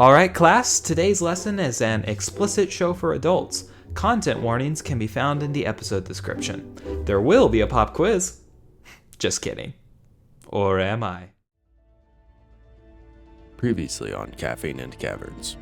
Alright class, today's lesson is an explicit show for adults. Content warnings can be found in the episode description. There will be a pop quiz. Just kidding. Or am I? Previously on Caffeine and Caverns.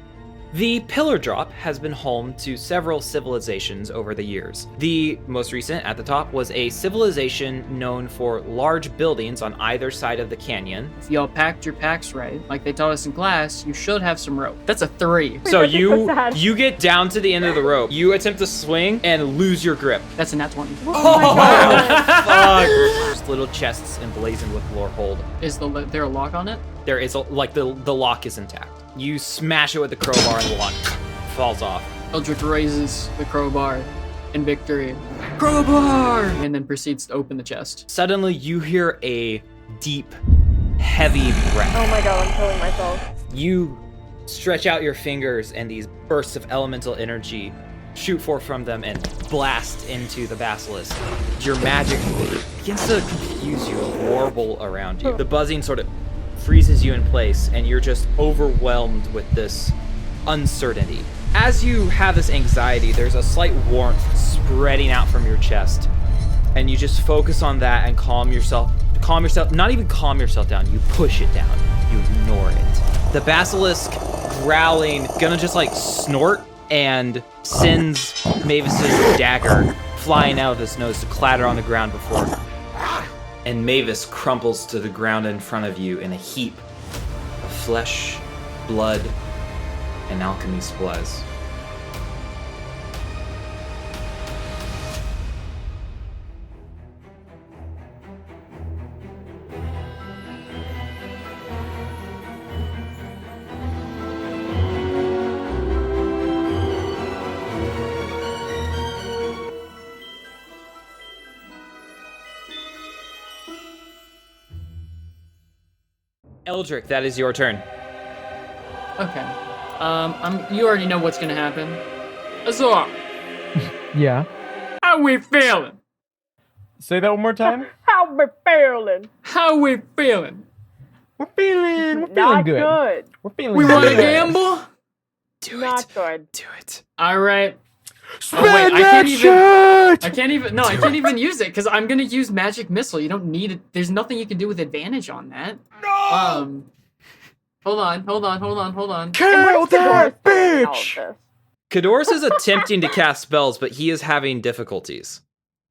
The Pillar Drop has been home to several civilizations over the years. The most recent, at the top, was a civilization known for large buildings on either side of the canyon. If y'all packed your packs right, like they taught us in class, you should have some rope. That's a 3. So you get down to the end of the rope, you attempt to swing and lose your grip. That's a nat 20. Oh my Fuck! There's little chests emblazoned with lore hold. Is there a lock on it? There is, the lock is intact. You smash it with the crowbar and the lock falls off. Eldric raises the crowbar in victory. Crowbar! And then proceeds to open the chest. Suddenly, you hear a deep, heavy breath. Oh my god, I'm killing myself. You stretch out your fingers and these bursts of elemental energy shoot forth from them and blast into the Basilisk. Your magic begins to confuse you and warble around you. The buzzing sort of freezes you in place, and you're just overwhelmed with this uncertainty. As you have this anxiety, there's a slight warmth spreading out from your chest, and you just focus on that and calm yourself, not even calm yourself down, you push it down, you ignore it. The Basilisk, growling, gonna just like snort and sends Mavis's dagger flying out of his nose to clatter on the ground before and Mavis crumples to the ground in front of you in a heap of flesh, blood, and alchemy supplies. Eldric, that is your turn. Okay. You already know what's gonna happen. Azar, Yeah. how we feeling? Say that one more time. How we feeling? How we feeling? We're feeling Not good. good. We're feeling We good. wanna gamble? Do Not it. good. Do it. All right. Spend I that shit! I can't even use it because I'm gonna use magic missile. You don't need it. There's nothing you can do with advantage on that. No. Hold on. Kill that All bitch! of this. Kadorus is attempting to cast spells, but he is having difficulties.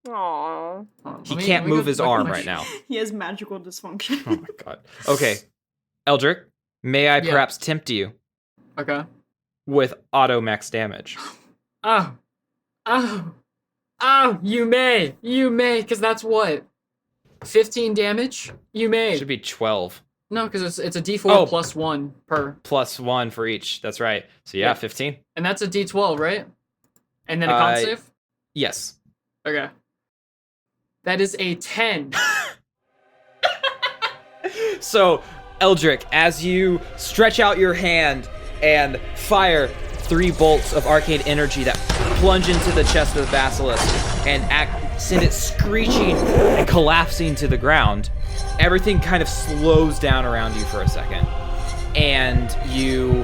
Aww. He can't move his arm right now. He has magical dysfunction. Oh my god. Okay. Eldric, may I Yeah. perhaps tempt you Okay. with auto max damage? Oh, you may, because that's what? 15 damage? You may. It should be 12. No, because it's a D4 Oh. plus 1 per. Plus 1 for each. That's right. So yeah, Yeah. 15. And that's a D12, right? And then a con save? Yes. Okay. That is a 10. So, Eldric, as you stretch out your hand and fire 3 bolts of arcane energy that plunge into the chest of the Basilisk and send it screeching and collapsing to the ground, everything kind of slows down around you for a second. And you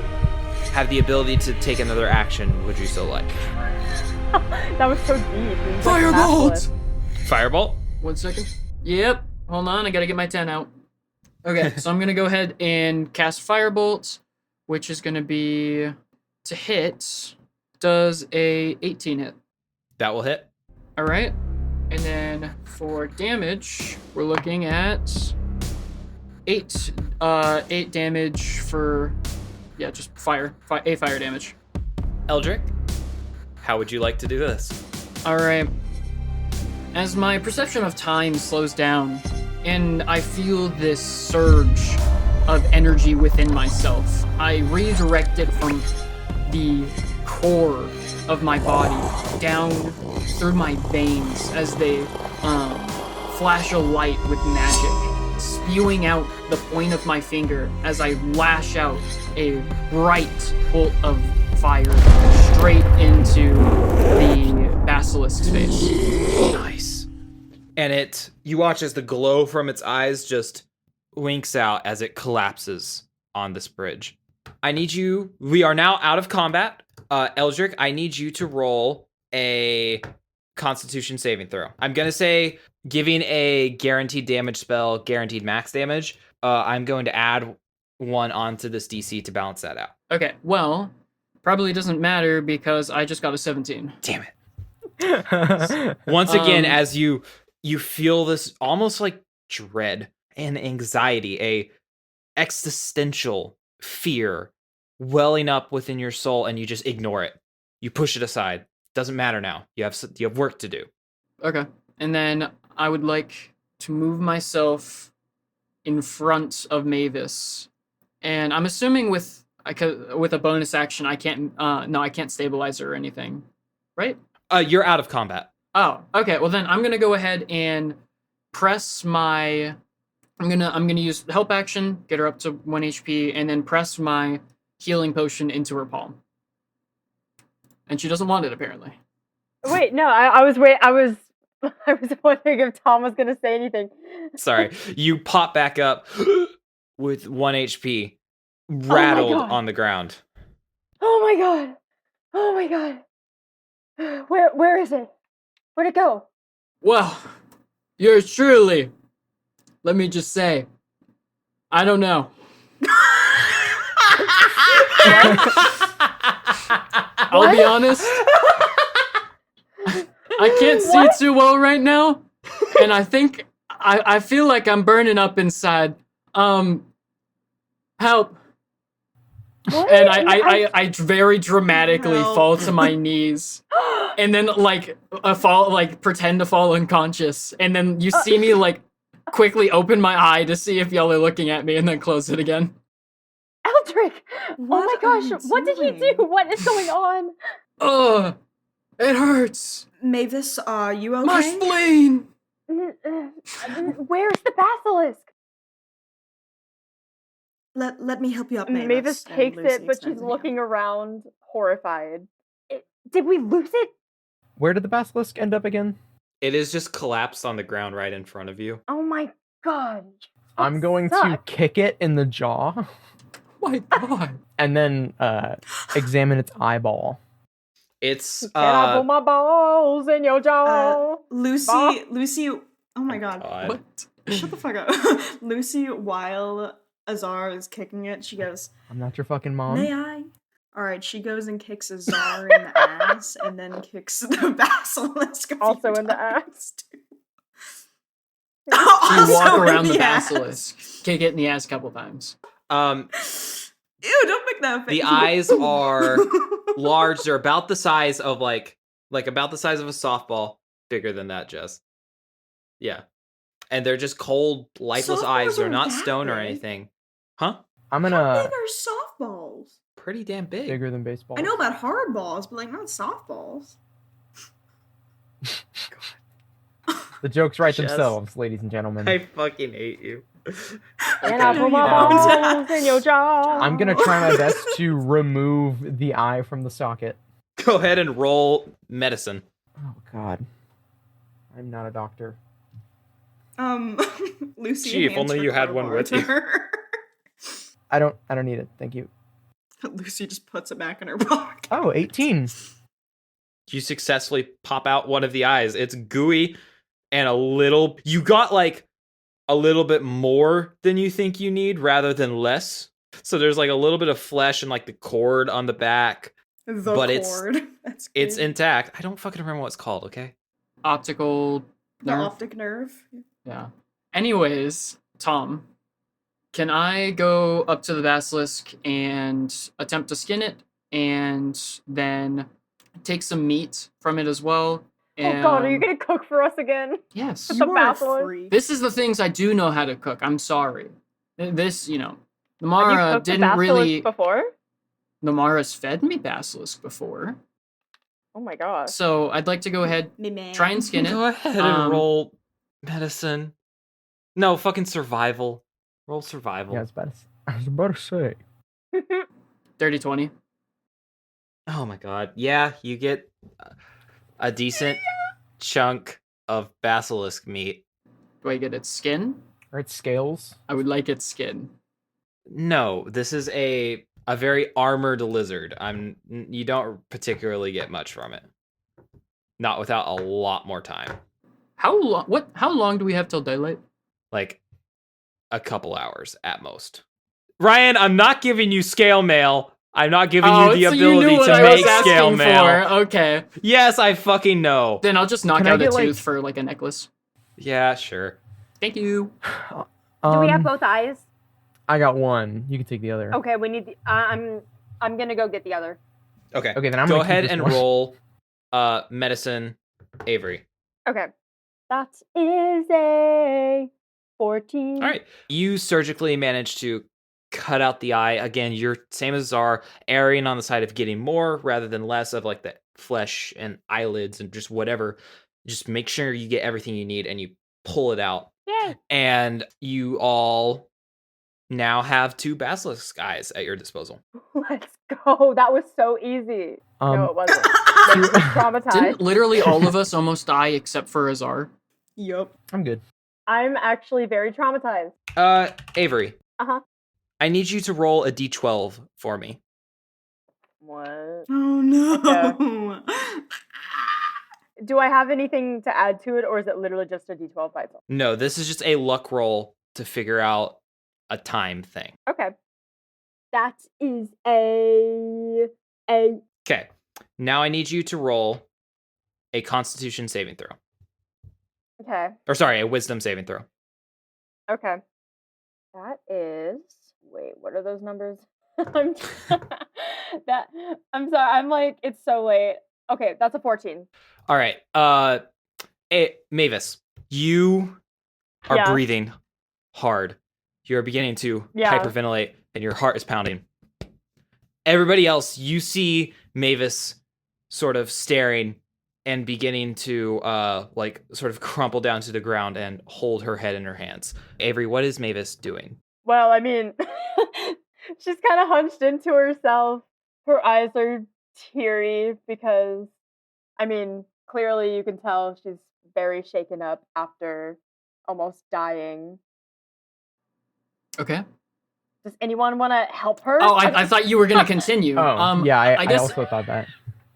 have the ability to take another action. Would you so like? That was so deep. It was like Firebolt! Basilisk. Firebolt? 1 second. Yep. Hold on, I gotta get my 10 out. Okay, so I'm gonna go ahead and cast Firebolt, which is gonna be to hit. Does a 18 hit? That will hit. All right. And then for damage, we're looking at 8 damage for, yeah, just fire damage. Eldric, how would you like to do this? All right. As my perception of time slows down and I feel this surge of energy within myself, I redirect it from the core of my body down through my veins as they flash a light with magic, spewing out the point of my finger as I lash out a bright bolt of fire straight into the Basilisk's face. Nice. And you watch as the glow from its eyes just winks out as it collapses on this bridge. I need you. We are now out of combat. Eldric, I need you to roll a Constitution saving throw. I'm gonna say giving a guaranteed damage spell, guaranteed max damage. I'm going to add 1 onto this DC to balance that out. Okay, well, probably doesn't matter because I just got a 17. Damn it. Once again, as you feel this almost like dread and anxiety, a existential fear welling up within your soul, and you just ignore it. You push it aside. Doesn't matter now. You have work to do. Okay. And then I would like to move myself in front of Mavis. And I'm assuming with a bonus action I can't stabilize her or anything. Right? You're out of combat. Oh, okay. Well then I'm going to go ahead and press my I'm going to use help action, get her up to 1 HP, and then press my healing potion into her palm. And she doesn't want it, apparently. Wait, no, I was wondering if Tom was gonna say anything. Sorry, you pop back up with 1 HP, rattled on the ground. Oh my god! Oh my god! Where is it? Where'd it go? Well, yours truly. Let me just say, I don't know. I'll be honest. I can't see too well right now, and I think I feel like I'm burning up inside. Help! What? And I very dramatically fall to my knees, and then pretend to fall unconscious, and then you see me quickly open my eye to see if y'all are looking at me, and then close it again. Eldric! Oh my gosh, what did he do? What is going on? Ugh, it hurts. Mavis, are you okay? My spleen! Where's the basilisk? Let me help you up, Mavis. Mavis And takes Lucie it, but extends she's a looking around, horrified. Did we lose it? Where did the basilisk end up again? It is just collapsed on the ground right in front of you. Oh my god. I'm going to kick it in the jaw. My god. And then examine its eyeball. It's Can I put my balls in your jaw? Lucie, oh my god. What? Shut the fuck up. Lucie, while Azar is kicking it, she goes, I'm not your fucking mom. may I? Alright, she goes and kicks Azar in the ass, and then kicks the basilisk a few Also in the times, too. You Also walk in around the ass. basilisk, kick it in the ass a couple times. Ew, don't make that face. The eyes are large. They're about the size of about the size of a softball. Bigger than that, Jess. Yeah. And they're just cold, lifeless Softballs eyes. They're aren't not that stone or big. anything. Huh? I'm How gonna big are softballs? Pretty damn big. bigger than baseball. I know about hardballs, but not softballs. The jokes write Jess. themselves, ladies and gentlemen. I fucking hate you. Can I put my balls in your jaw? I'm gonna try my best to remove the eye from the socket. Go ahead and roll medicine. Oh god. I'm not a doctor. Lucie. Gee, if hands only her you had one crowbar with to you. her. I don't need it. Thank you. Lucie just puts it back in her pocket. Oh, 18. You successfully pop out one of the eyes. It's gooey and you got a little bit more than you think you need rather than less. So there's a little bit of flesh and the cord on the back. The But cord. That's It's good. intact. I don't fucking remember what it's called, okay? Optical The nerve. optic nerve. Yeah. Anyways, Tom, can I go up to the basilisk and attempt to skin it, and then take some meat from it as well? Oh god, are you and- gonna cook for us again? Yes. The You are a basilisk. freak. This is the things I do know how to cook. I'm sorry. This, Have you Namara cooked the didn't really. basilisk before? Namara's fed me basilisk before, Oh my god. so I'd like to go ahead, Me man. try and skin it. Go ahead and roll medicine. No, fucking survival. Roll survival. Yeah, I was about to say. Dirty 20. Oh my god. Yeah, you get a decent chunk of basilisk meat. Do I get its skin? Or its scales. I would like its skin. No, this is a a very armored lizard. You don't particularly get much from it. Not without a lot more time. How long do we have till daylight? Like a couple hours at most. Ryan, I'm not giving you scale mail. I'm not giving you the ability to make scale mail. Okay. Yes, I fucking know. Then I'll just knock Can I out a get, like- tooth for like a necklace. Yeah, sure. Thank you. Do we have both eyes? I got one. You can take the other. Okay, we need. I'm gonna go get the other. Okay. Okay, then I'm Go gonna keep ahead this and one. roll medicine, Avery. Okay, that is a 14. All right. You surgically manage to cut out the eye. Again, you're same as Azar, erring on the side of getting more rather than less of like the flesh and eyelids and just whatever. Just make sure you get everything you need and you pull it out. Yay! And you all now have 2 basilisk eyes at your disposal. Let's go. That was so easy. No, it wasn't. Makes me traumatized. Didn't literally all of us almost die except for Azar? Yup. I'm good. I'm actually very traumatized. Avery. Uh-huh. I need you to roll a d12 for me. What? Oh no. Do I have anything to add to it, or is it literally just a D12 by itself? No, this is just a luck roll to figure out a time thing. Okay. That is a. Okay. Now I need you to roll a Constitution saving throw. Okay. Or sorry, a Wisdom saving throw. Okay. That is. Wait, what are those numbers? I'm sorry. I'm like, it's so late. Okay, that's a 14. All right. Mavis, you are Yeah. breathing hard. You're beginning to Yeah. hyperventilate and your heart is pounding. Everybody else, you see Mavis sort of staring and beginning to sort of crumple down to the ground and hold her head in her hands. Avery, what is Mavis doing? Well, I mean, she's kind of hunched into herself. Her eyes are teary because, I mean, clearly you can tell she's very shaken up after almost dying. Okay. Does anyone want to help her? Oh, I thought you were gonna continue. Yeah, I guess also thought that.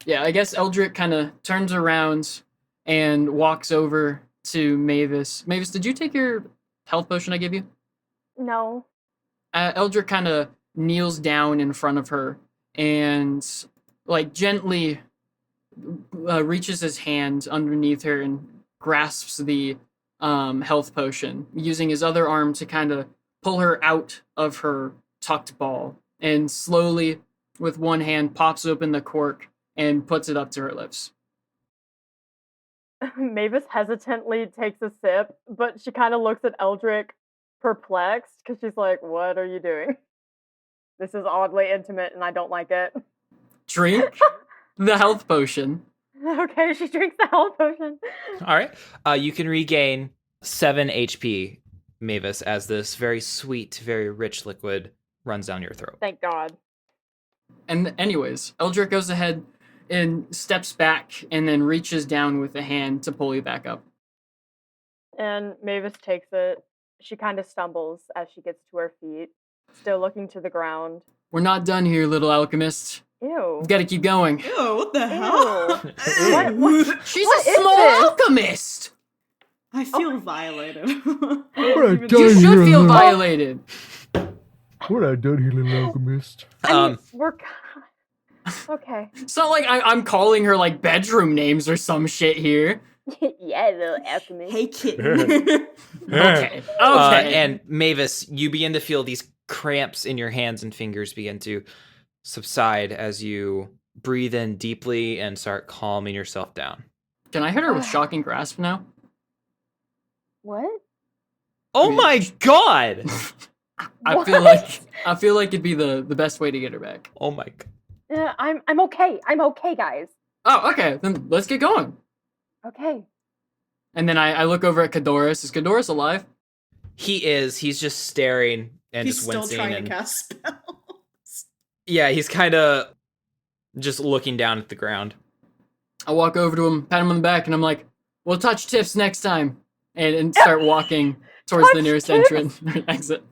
Yeah, I guess Eldric kind of turns around and walks over to Mavis. Mavis, did you take your health potion I gave you? No. Eldric kind of kneels down in front of her and, like, gently reaches his hand underneath her and grasps the health potion, using his other arm to kind of pull her out of her tucked ball, and slowly, with one hand, pops open the cork and puts it up to her lips. Mavis hesitantly takes a sip, but she kind of looks at Eldric perplexed because she's like, what are you doing? This is oddly intimate and I don't like it. Drink the health potion. Okay, she drinks the health potion. All right. You can regain 7 HP, Mavis, as this very sweet, very rich liquid runs down your throat. Thank God. And anyways, Eldric goes ahead and steps back and then reaches down with a hand to pull you back up. And Mavis takes it. She kind of stumbles as she gets to her feet, still looking to the ground. We're not done here, little alchemist. Ew. We've got to keep going. Ew, what the hell? What? She's What a is small this? alchemist! I feel violated. You should feel violated. What I done here, little alchemist? I mean, we're... Okay. It's not like I'm calling her, like, bedroom names or some shit here. Yeah, little alchemist. Hey, kitten. Okay. And Mavis, you begin to feel these cramps in your hands and fingers begin to subside as you breathe in deeply and start calming yourself down. Can I hit her with Shocking Grasp now? What? Oh my god! I feel like it'd be the best way to get her back. Oh my god. I'm okay. I'm okay, guys. Oh, okay. Then let's get going. Okay. And then I look over at Kadoris. Is Kadoris alive? He is. He's just staring and He's just still wincing. trying And to cast spells. yeah, he's kind of just looking down at the ground. I walk over to him, pat him on the back, and I'm like, "We'll touch tips next time," and start walking towards the nearest tips? entrance exit.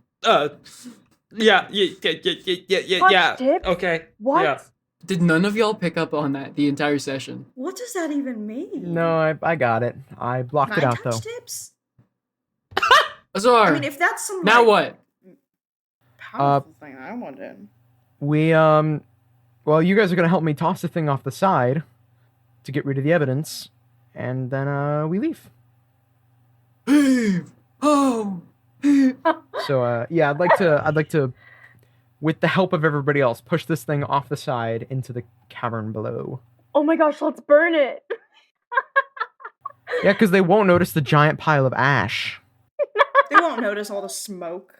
Yeah. Touch tips? Okay. What? Yeah. Did none of y'all pick up on that the entire session? What does that even mean? No, I got it. I blocked Can it I out, though. touch tips? Azar, I mean, if that's some now like, what? powerful thing, I want it. We, well, you guys are gonna help me toss the thing off the side to get rid of the evidence, and then, we leave. Oh! So, yeah, I'd like to, with the help of everybody else, push this thing off the side into the cavern below. Oh my gosh, let's burn it. Yeah, because they won't notice the giant pile of ash. They won't notice all the smoke.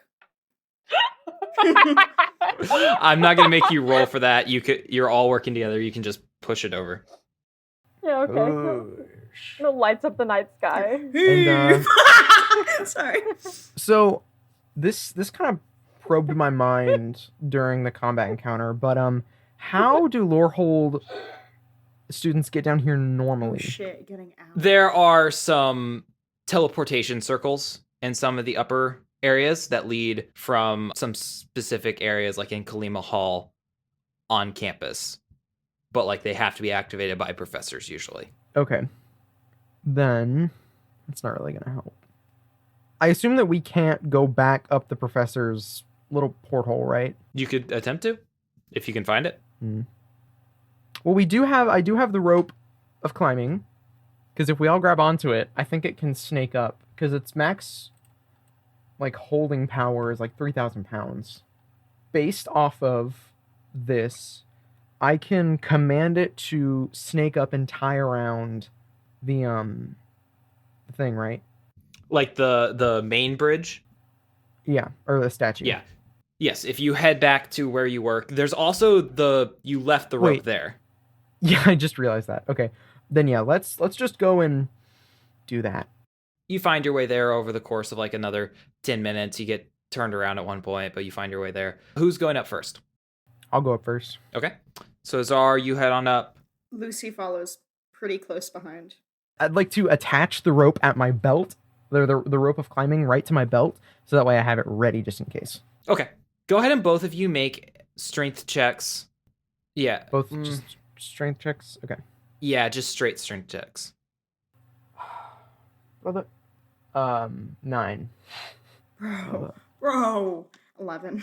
I'm not gonna make you roll for that. You're all working together. You can just push it over. Yeah, okay. It lights up the night sky. And, Sorry. so, this kind of probed my mind during the combat encounter, but, how do Lorehold students get down here Oh normally? shit, getting out. There are some teleportation circles in some of the upper areas that lead from some specific areas, like in Kalima Hall, on campus. But like they have to be activated by professors usually. Okay. Then, that's not really gonna help. I assume that we can't go back up the professor's little porthole, right? You could attempt to, if you can find it. Well, I do have the rope of climbing, because if we all grab onto it, I think it can snake up, because its max, like, holding power is like 3,000 pounds. Based off of this, I can command it to snake up and tie around the thing, right? Like the main bridge. Yeah, or the statue. Yeah. Yes, if you head back to where you work, there's also you left the rope Wait. there. Yeah, I just realized that. Okay. Then yeah, let's just go and do that. You find your way there over the course of like another 10 minutes. You get turned around at one point, but you find your way there. Who's going up first? I'll go up first. Okay. So Azar, you head on up. Lucie follows pretty close behind. I'd like to attach the rope at my belt, the rope of climbing right to my belt, so that way I have it ready just in case. Okay. Go ahead and both of you make strength checks. Yeah. Both just strength checks? Okay. Yeah, just straight strength checks. Brother. 9. Bro. 11.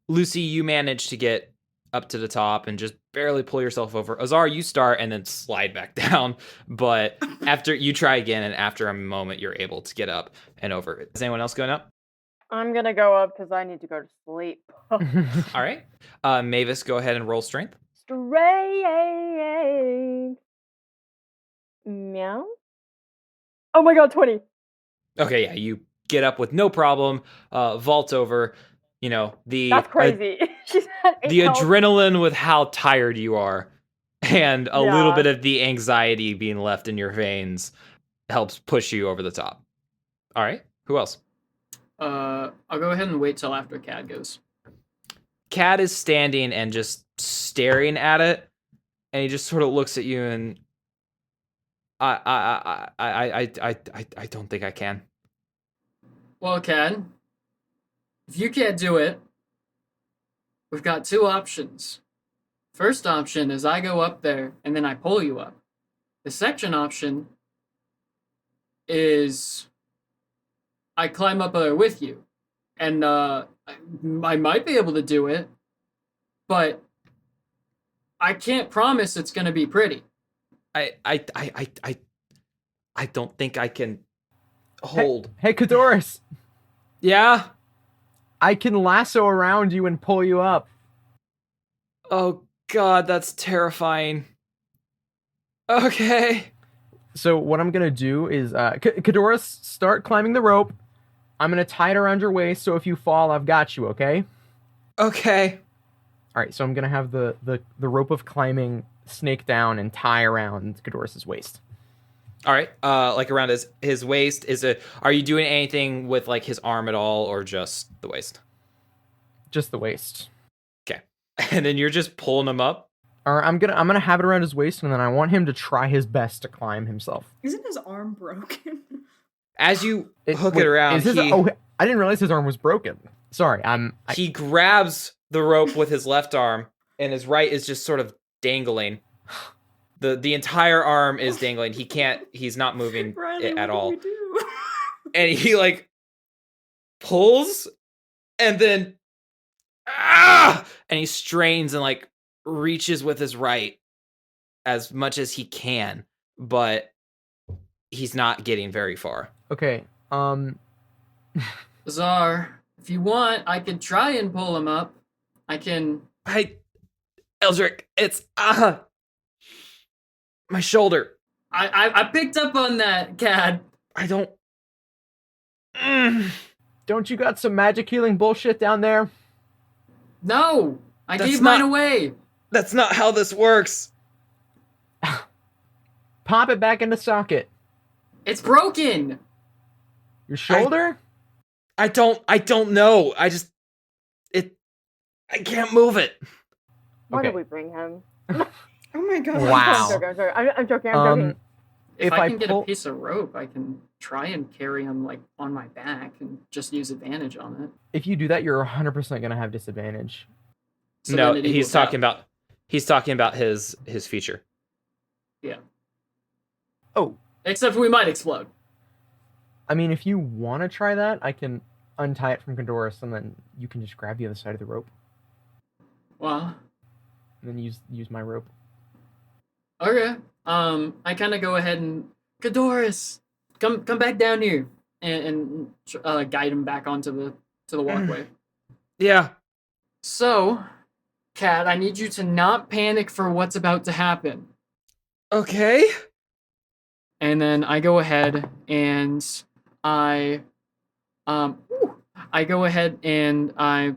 Lucie, you manage to get up to the top and just barely pull yourself over. Azar, you start and then slide back down. But after you try again, and after a moment, you're able to get up and over. Is anyone else going up? I'm gonna go up because I need to go to sleep. All right. Mavis, go ahead and roll strength. Strength. Meow. Oh my god, 20. Okay, yeah, you get up with no problem, vault over. You know, That's crazy. She's at 8 the health. adrenaline with how tired you are and a Yeah. little bit of the anxiety being left in your veins helps push you over the top. All right, who else? I'll go ahead and wait till after Cad goes. Cad is standing and just staring at it, and he just sort of looks at you and I don't think I can. Well, Cad, if you can't do it, we've got two options. First option is I go up there and then I pull you up. The second option is I climb up there with you. And I might be able to do it, but I can't promise it's going to be pretty. I don't think I can hold. Hey, Kadoris! Yeah? I can lasso around you and pull you up. Oh god, that's terrifying. Okay. So what I'm gonna do is, Kadoris, start climbing the rope. I'm gonna tie it around your waist, so if you fall, I've got you, okay? Okay. Alright, so I'm gonna have the rope of climbing snake down and tie around Kadoris' waist. All right. Like around his waist. Are you doing anything with like his arm at all, or just the waist? Just the waist. Okay. And then you're just pulling him up. Or I'm gonna have it around his waist, and then I want him to try his best to climb himself. Isn't his arm broken? As you hook Wait, it around, I didn't realize his arm was broken. Sorry, He grabs the rope with his left arm, and his right is just sort of dangling. The entire arm is dangling. He's not moving Riley, at what all. do we do? And he like pulls, and then and he strains and like reaches with his right as much as he can, but he's not getting very far. okay. Azar, if you want, I could try and pull him up. I can. Eldric, it's my shoulder. I picked up on that, Cad. I don't. Don't you got some magic healing bullshit down there? No, I That's gave mine not- away. That's not how this works. Pop it back into socket. It's broken. Your shoulder? I don't know. I can't move it. Why Okay. did we bring him? Oh my god. Wow. I'm joking. If I can get pull- a piece of rope, I can try and carry him like on my back and just use advantage on it. If you do that, you're 100% gonna have disadvantage. So No, then it he's equals talking out. about his feature. Yeah. Oh, Except we might explode. I mean, if you want to try that, I can untie it from Gondorus, and then you can just grab the other side of the rope, Well, and then use my rope. okay. I kind of go ahead and Cadoris, come back down here and guide him back onto the walkway. Yeah. So, Kat, I need you to not panic for what's about to happen. Okay. And then I go ahead and I go ahead and I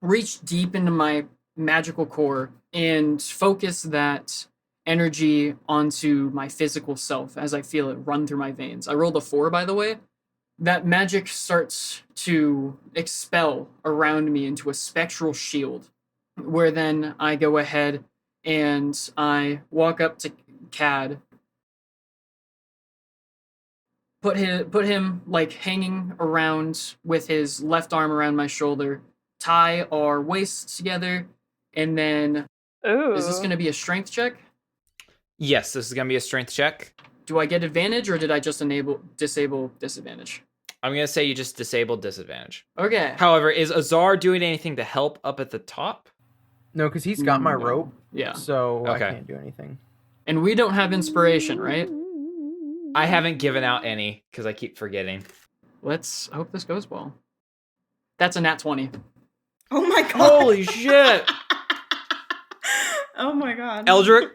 reach deep into my magical core and focus that energy onto my physical self as I feel it run through my veins. I rolled a 4, by the way. That magic starts to expel around me into a spectral shield, where then I go ahead and I walk up to Cad, put him like hanging around with his left arm around my shoulder, tie our waists together, and then Ooh. is this going to be a strength check? Yes, this is gonna be a strength check. Do I get advantage or did I just disable disadvantage? I'm gonna say you just disabled disadvantage. Okay. However, is Azar doing anything to help up at the top? No, because he's got my No. rope, Yeah. so Okay. I can't do anything. And we don't have inspiration, right? I haven't given out any because I keep forgetting. Let's hope this goes well. That's a nat 20. Oh my god. Holy shit! Oh my god. Eldric,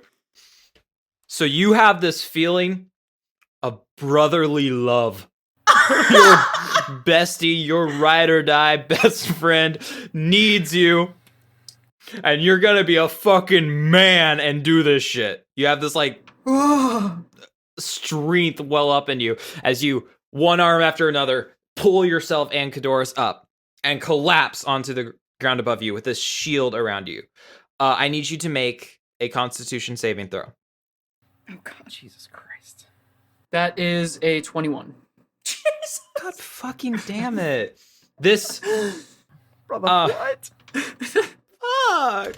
so you have this feeling of brotherly love. Your bestie, your ride or die best friend needs you. And you're gonna be a fucking man and do this shit. You have this like strength well up in you as you, one arm after another, pull yourself and Cadoris up and collapse onto the ground above you with this shield around you. I need you to make a Constitution saving throw. Oh god. Jesus Christ. That is a 21. Jesus. God fucking damn it. This... Brother, what? Fuck.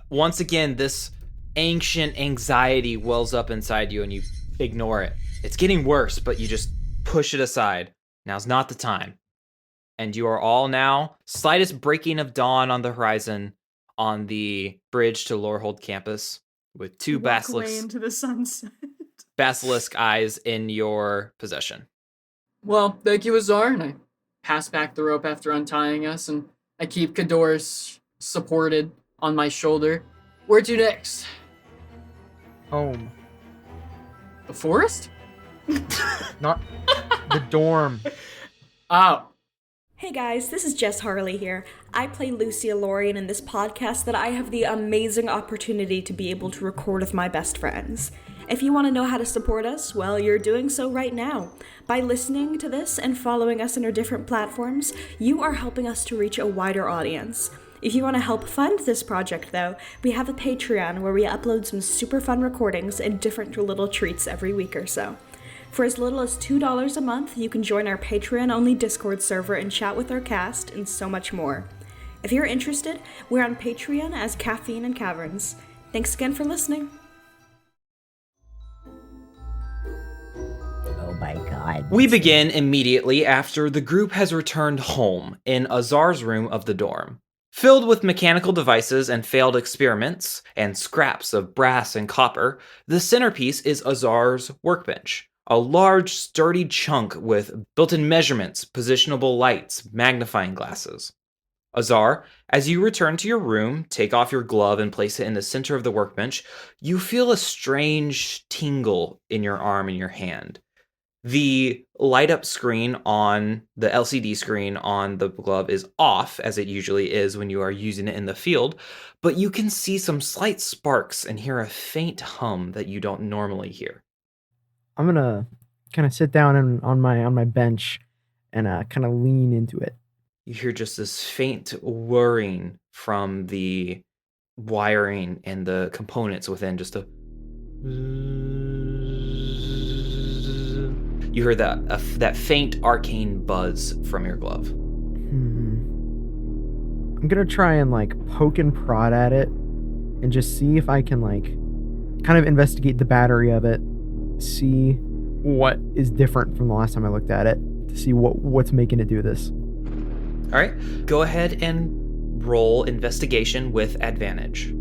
Once again, this ancient anxiety wells up inside you and you ignore it. It's getting worse, but you just push it aside. Now's not the time. And you are all now, slightest breaking of dawn on the horizon on the bridge to Lorehold campus with two Walk away into the sunset. basilisk eyes in your possession. Well, thank you, Azar. And I pass back the rope after untying us, and I keep Cadoris supported on my shoulder. Where to next? Home. The forest? Not the dorm. Oh. Hey guys, this is Jess Harley here. I play Lucie Elorian in this podcast that I have the amazing opportunity to be able to record with my best friends. If you want to know how to support us, well, you're doing so right now. By listening to this and following us on our different platforms, you are helping us to reach a wider audience. If you want to help fund this project, though, we have a Patreon where we upload some super fun recordings and different little treats every week or so. For as little as $2 a month, you can join our Patreon-only Discord server and chat with our cast and so much more. If you're interested, we're on Patreon as Caffeine and Caverns. Thanks again for listening. Oh my god. We begin immediately after the group has returned home in Azar's room of the dorm. Filled with mechanical devices and failed experiments, and scraps of brass and copper, the centerpiece is Azar's workbench. A large, sturdy chunk with built-in measurements, positionable lights, magnifying glasses. Azar, as you return to your room, take off your glove and place it in the center of the workbench, you feel a strange tingle in your arm and your hand. The light-up screen on the LCD screen on the glove is off, as it usually is when you are using it in the field, but you can see some slight sparks and hear a faint hum that you don't normally hear. I'm gonna kind of sit down on my bench and kind of lean into it. You hear just this faint whirring from the wiring and the components within, just a... You hear that faint arcane buzz from your glove. I'm gonna try and poke and prod at it and just see if I can kind of investigate the battery of it, see what is different from the last time I looked at it, to see what's making it do this. All right, go ahead and roll investigation with advantage.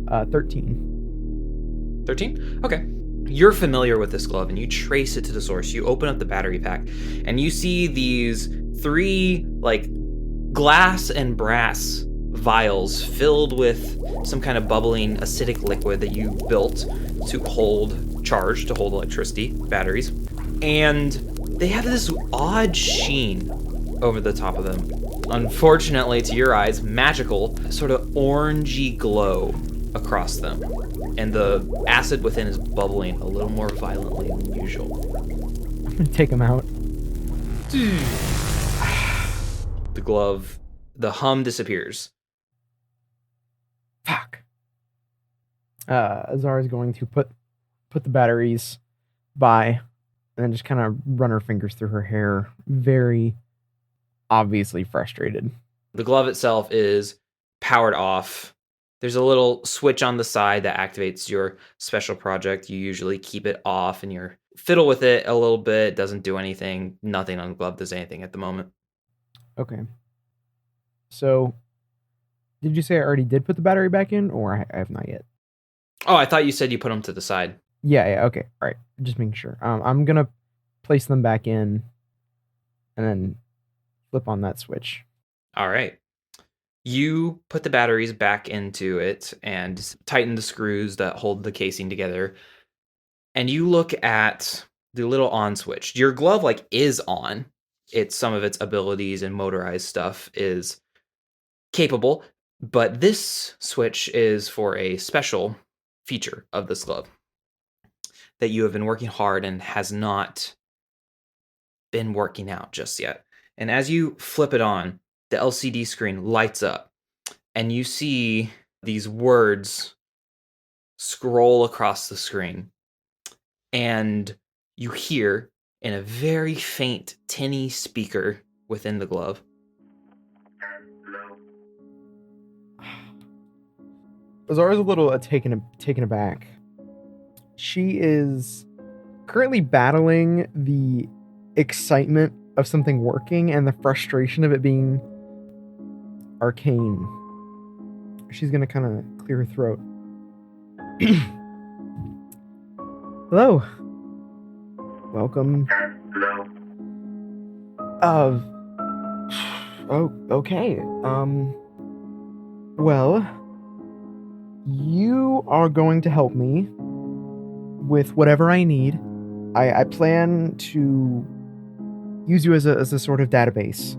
13. 13? Okay. You're familiar with this glove and you trace it to the source. You open up the battery pack and you see these 3 glass and brass vials filled with some kind of bubbling acidic liquid that you built to hold charge, to hold electricity, batteries. And they have this odd sheen over the top of them. Unfortunately, to your eyes, magical, sort of orangey glow across them. And the acid within is bubbling a little more violently than usual. I'm gonna take them out. The glove, the hum disappears. Fuck. Azar is going to put the batteries by and then just kind of run her fingers through her hair, very obviously frustrated. The glove itself is powered off. There's a little switch on the side that activates your special project. You usually keep it off and you fiddle with it a little bit. It doesn't do anything. Nothing on the glove does anything at the moment. Okay. So, did you say I already did put the battery back in, or I have not yet? Oh, I thought you said you put them to the side. Yeah, okay. All right. Just making sure. I'm going to place them back in and then flip on that switch. All right. You put the batteries back into it and tighten the screws that hold the casing together. And you look at the little on switch. Your glove is on. Some of its abilities and motorized stuff is capable, but this switch is for a special feature of this glove that you have been working hard and has not been working out just yet. And as you flip it on, the LCD screen lights up and you see these words scroll across the screen. And you hear in a very faint, tinny speaker within the glove. Azara's a little taken aback. She is currently battling the excitement of something working and the frustration of it being arcane. She's gonna kind of clear her throat. Hello. Welcome. Hello. Oh, okay. Well, you are going to help me with whatever I need. I plan to use you as a sort of database.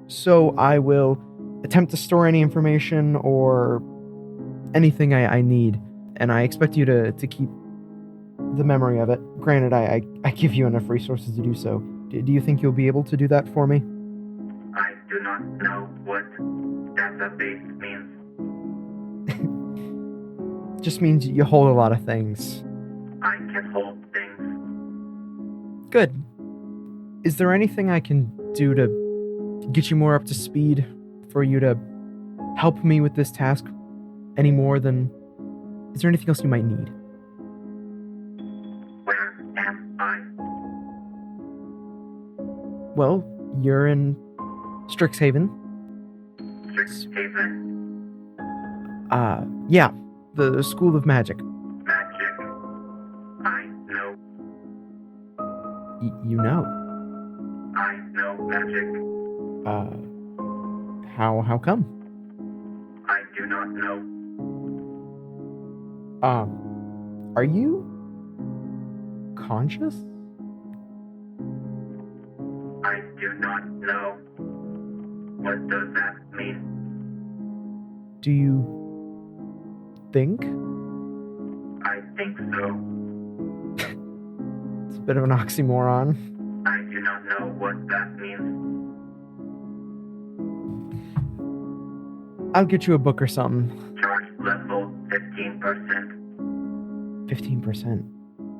So I will attempt to store any information or anything I need, and I expect you to keep the memory of it. Granted, I give you enough resources to do so. Do you think you'll be able to do that for me? I do not know what database means. Just means you hold a lot of things. I can hold things. Good. Is there anything I can do to get you more up to speed, for you to help me with this task any more than... Is there anything else you might need? Where am I? Well, you're in Strixhaven. Strixhaven? Yeah, the School of Magic. Magic? I know. You know? I know magic. How come? I do not know. Are you conscious? I do not know. What does that mean? Do you think? I think so. It's a bit of an oxymoron. I do not know what that means. I'll get you a book or something. Charge level 15%. 15%.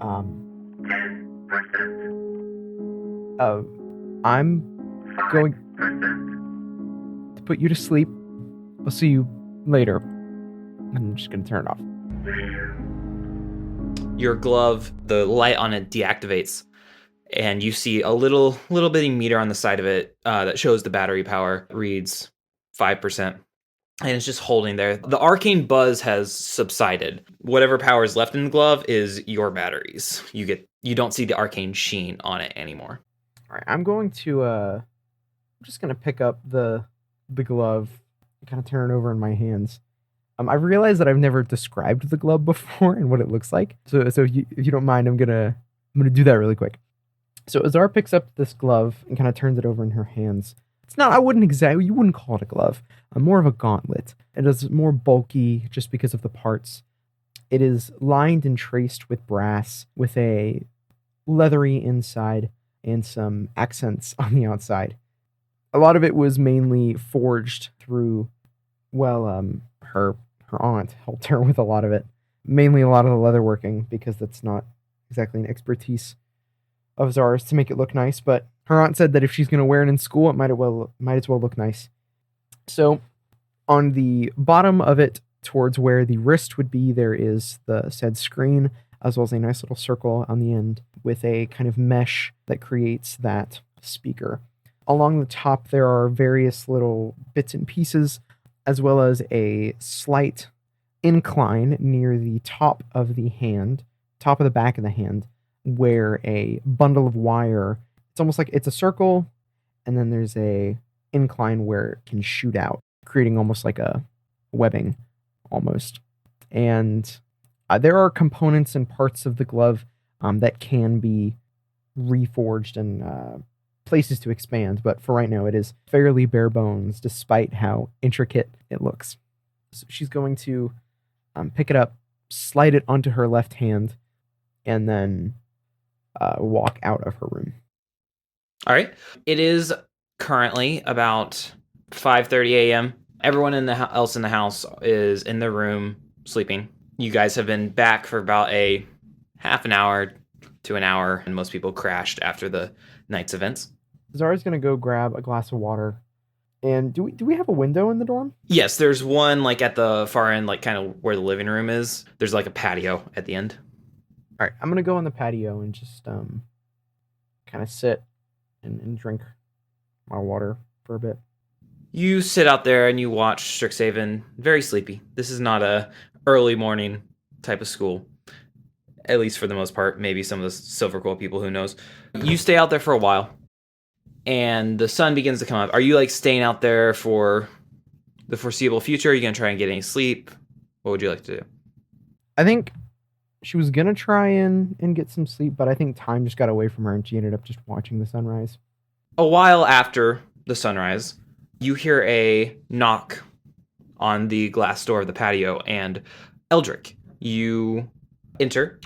10%. I'm 5%. going to put you to sleep. I'll see you later. I'm just gonna turn it off. Your glove, the light on it deactivates, and you see a little bitty meter on the side of it that shows the battery power. Reads 5%. And it's just holding there. The arcane buzz has subsided. Whatever power is left in the glove is your batteries. You don't see the arcane sheen on it anymore. All right, I'm going to I'm just gonna pick up the glove and kind of turn it over in my hands. I've realized that I've never described the glove before and what it looks like. So if you don't mind, I'm gonna do that really quick. So Azar picks up this glove and kind of turns it over in her hands. It's not, you wouldn't call it a glove. More of a gauntlet. It is more bulky just because of the parts. It is lined and traced with brass, with a leathery inside and some accents on the outside. A lot of it was mainly forged through, her aunt helped her with a lot of it. Mainly a lot of the leatherworking, because that's not exactly an expertise of Azar's to make it look nice, but her aunt said that if she's going to wear it in school, it might as well look nice. So on the bottom of it, towards where the wrist would be, there is the said screen, as well as a nice little circle on the end with a kind of mesh that creates that speaker. Along the top, there are various little bits and pieces, as well as a slight incline near the top of the back of the hand, where a bundle of wire, it's almost like it's a circle, and then there's a incline where it can shoot out, creating almost like a webbing, almost. And there are components and parts of the glove that can be reforged and places to expand, but for right now it is fairly bare bones, despite how intricate it looks. So she's going to pick it up, slide it onto her left hand, and then walk out of her room. All right. It is currently about 5:30 a.m. Everyone else in the house is in their room sleeping. You guys have been back for about a half an hour to an hour, and most people crashed after the night's events. Zara's going to go grab a glass of water. And do we have a window in the dorm? Yes, there's one like at the far end, like kind of where the living room is. There's like a patio at the end. All right, I'm going to go on the patio and just kind of sit and drink my water for a bit. You sit out there and you watch Strixhaven. Very sleepy. This is not a early morning type of school, at least for the most part. Maybe some of the Silverquill people, who knows. You stay out there for a while, and the sun begins to come up. Are you like staying out there for the foreseeable future? Are you going to try and get any sleep? What would you like to do? I think she was going to try and get some sleep, but I think time just got away from her and she ended up just watching the sunrise. A while after the sunrise, you hear a knock on the glass door of the patio, and Eldric, you enter,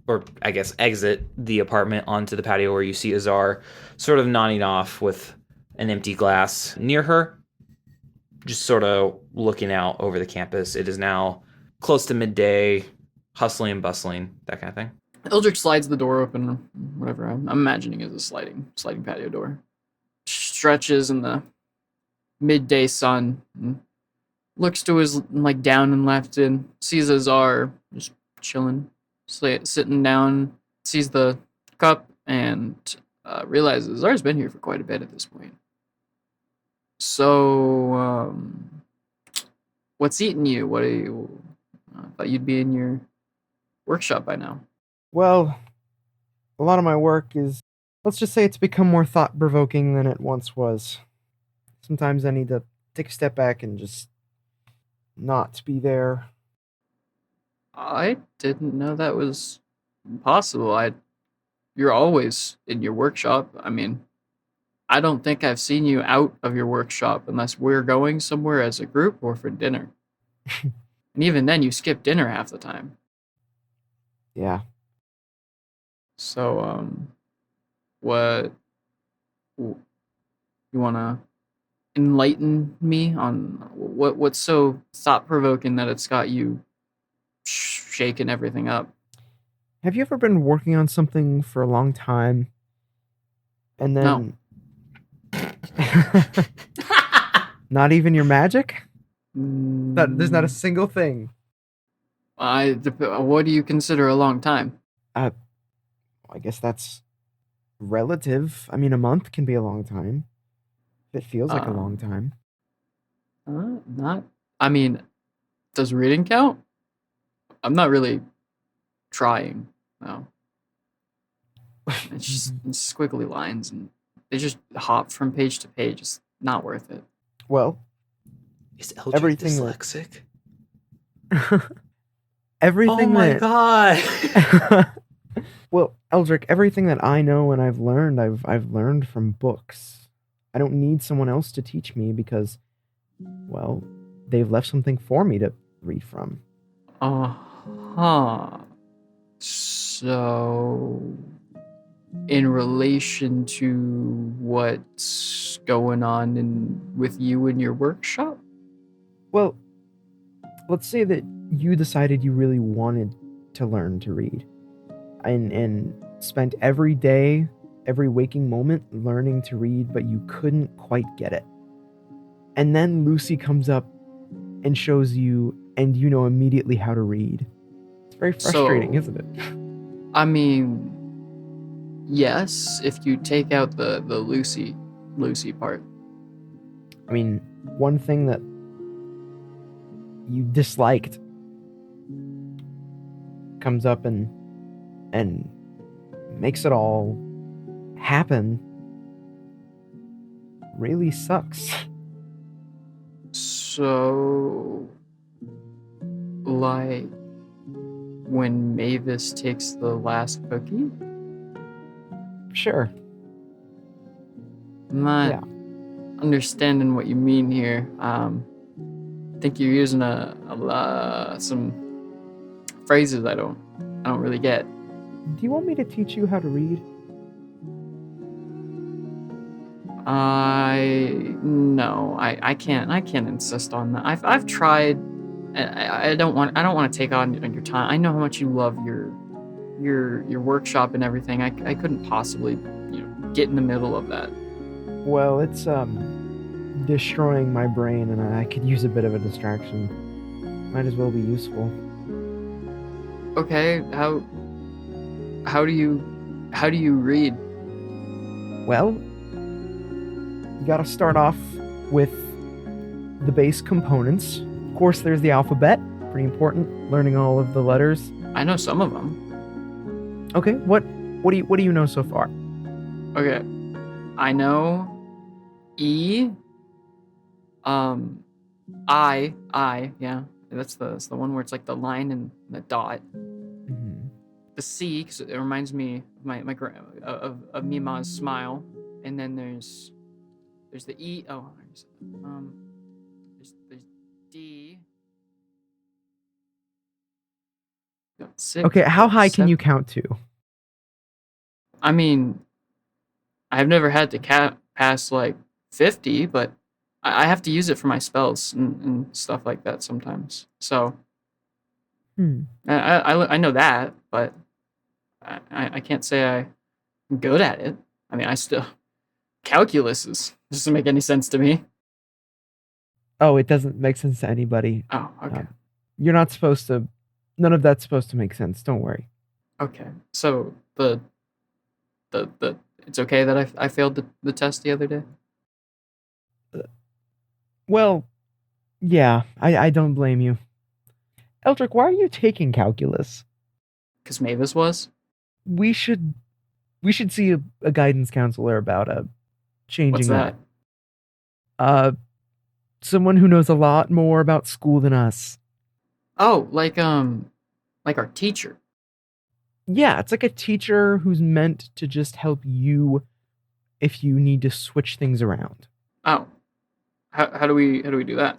or I guess exit the apartment onto the patio, where you see Azar sort of nodding off with an empty glass near her, just sort of looking out over the campus. It is now close to midday, hustling and bustling, that kind of thing. Eldric slides the door open, whatever I'm imagining is a sliding patio door. Stretches in the midday sun, and looks to his like down and left and sees Azar just chilling, sitting down, sees the cup and realizes Azar's been here for quite a bit at this point. So, what's eating you? What are you? I thought you'd be in your workshop by now. Well, a lot of my work is, let's just say it's become more thought-provoking than it once was. Sometimes I need to take a step back and just not be there. I didn't know that was possible. You're always in your workshop. I mean, I don't think I've seen you out of your workshop unless we're going somewhere as a group or for dinner. And even then, you skip dinner half the time. Yeah. So, what you want to enlighten me on what's so thought-provoking that it's got you shaking everything up? Have you ever been working on something for a long time and then... No. Not even your magic? There's not a single thing. What do you consider a long time? I guess that's relative. I mean, a month can be a long time. It feels like a long time. I mean, does reading count? I'm not really trying. No. It's just squiggly lines and they just hop from page to page. It's not worth it. Well, Is Eldric everything dyslexic? Everything Oh my that... god! Well, Eldric, everything that I know and I've learned, I've learned from books. I don't need someone else to teach me because, well, they've left something for me to read from. So, in relation to what's going on with you in your workshop? Well, let's say that you decided you really wanted to learn to read and spent every day, every waking moment learning to read, but you couldn't quite get it. And then Lucie comes up and shows you, and you know immediately how to read. It's very frustrating, isn't it? I mean, yes, if you take out the Lucie part. I mean, one thing that you disliked comes up and makes it all happen. Really sucks. So, like, when Mavis takes the last cookie? Sure. I'm not understanding what you mean here. I think you're using some phrases I don't really get. Do you want me to teach you how to read? No, I can't insist on that. I've tried. I don't want to take on your time. I know how much you love your workshop and everything. I couldn't possibly, get in the middle of that. Well, it's destroying my brain, and I could use a bit of a distraction. Might as well be useful. Okay, how do you read? Well, you gotta start off with the base components. Of course, there's the alphabet. Pretty important, learning all of the letters. I know some of them. Okay, what do you know so far? Okay, I know E. I. Yeah, that's the one where it's like the line and the dot. Mm-hmm. The C, because it reminds me of of Mima's smile, and then there's the E. Oh, there's D. Got 6. Okay, how high 7. can you count to? I mean, I've never had to pass like 50, but I have to use it for my spells and stuff like that sometimes. So I know that, but I can't say I'm good at it. I mean, calculus doesn't make any sense to me. Oh, it doesn't make sense to anybody. Oh, okay. You're not supposed to. None of that's supposed to make sense. Don't worry. Okay. So the it's okay that I failed the test the other day. Well, yeah, I don't blame you. Eldric, why are you taking calculus? Because Mavis was. We should see a guidance counselor about changing What's that? Someone who knows a lot more about school than us. Oh, like our teacher. Yeah, it's like a teacher who's meant to just help you if you need to switch things around. Oh. How do we do that?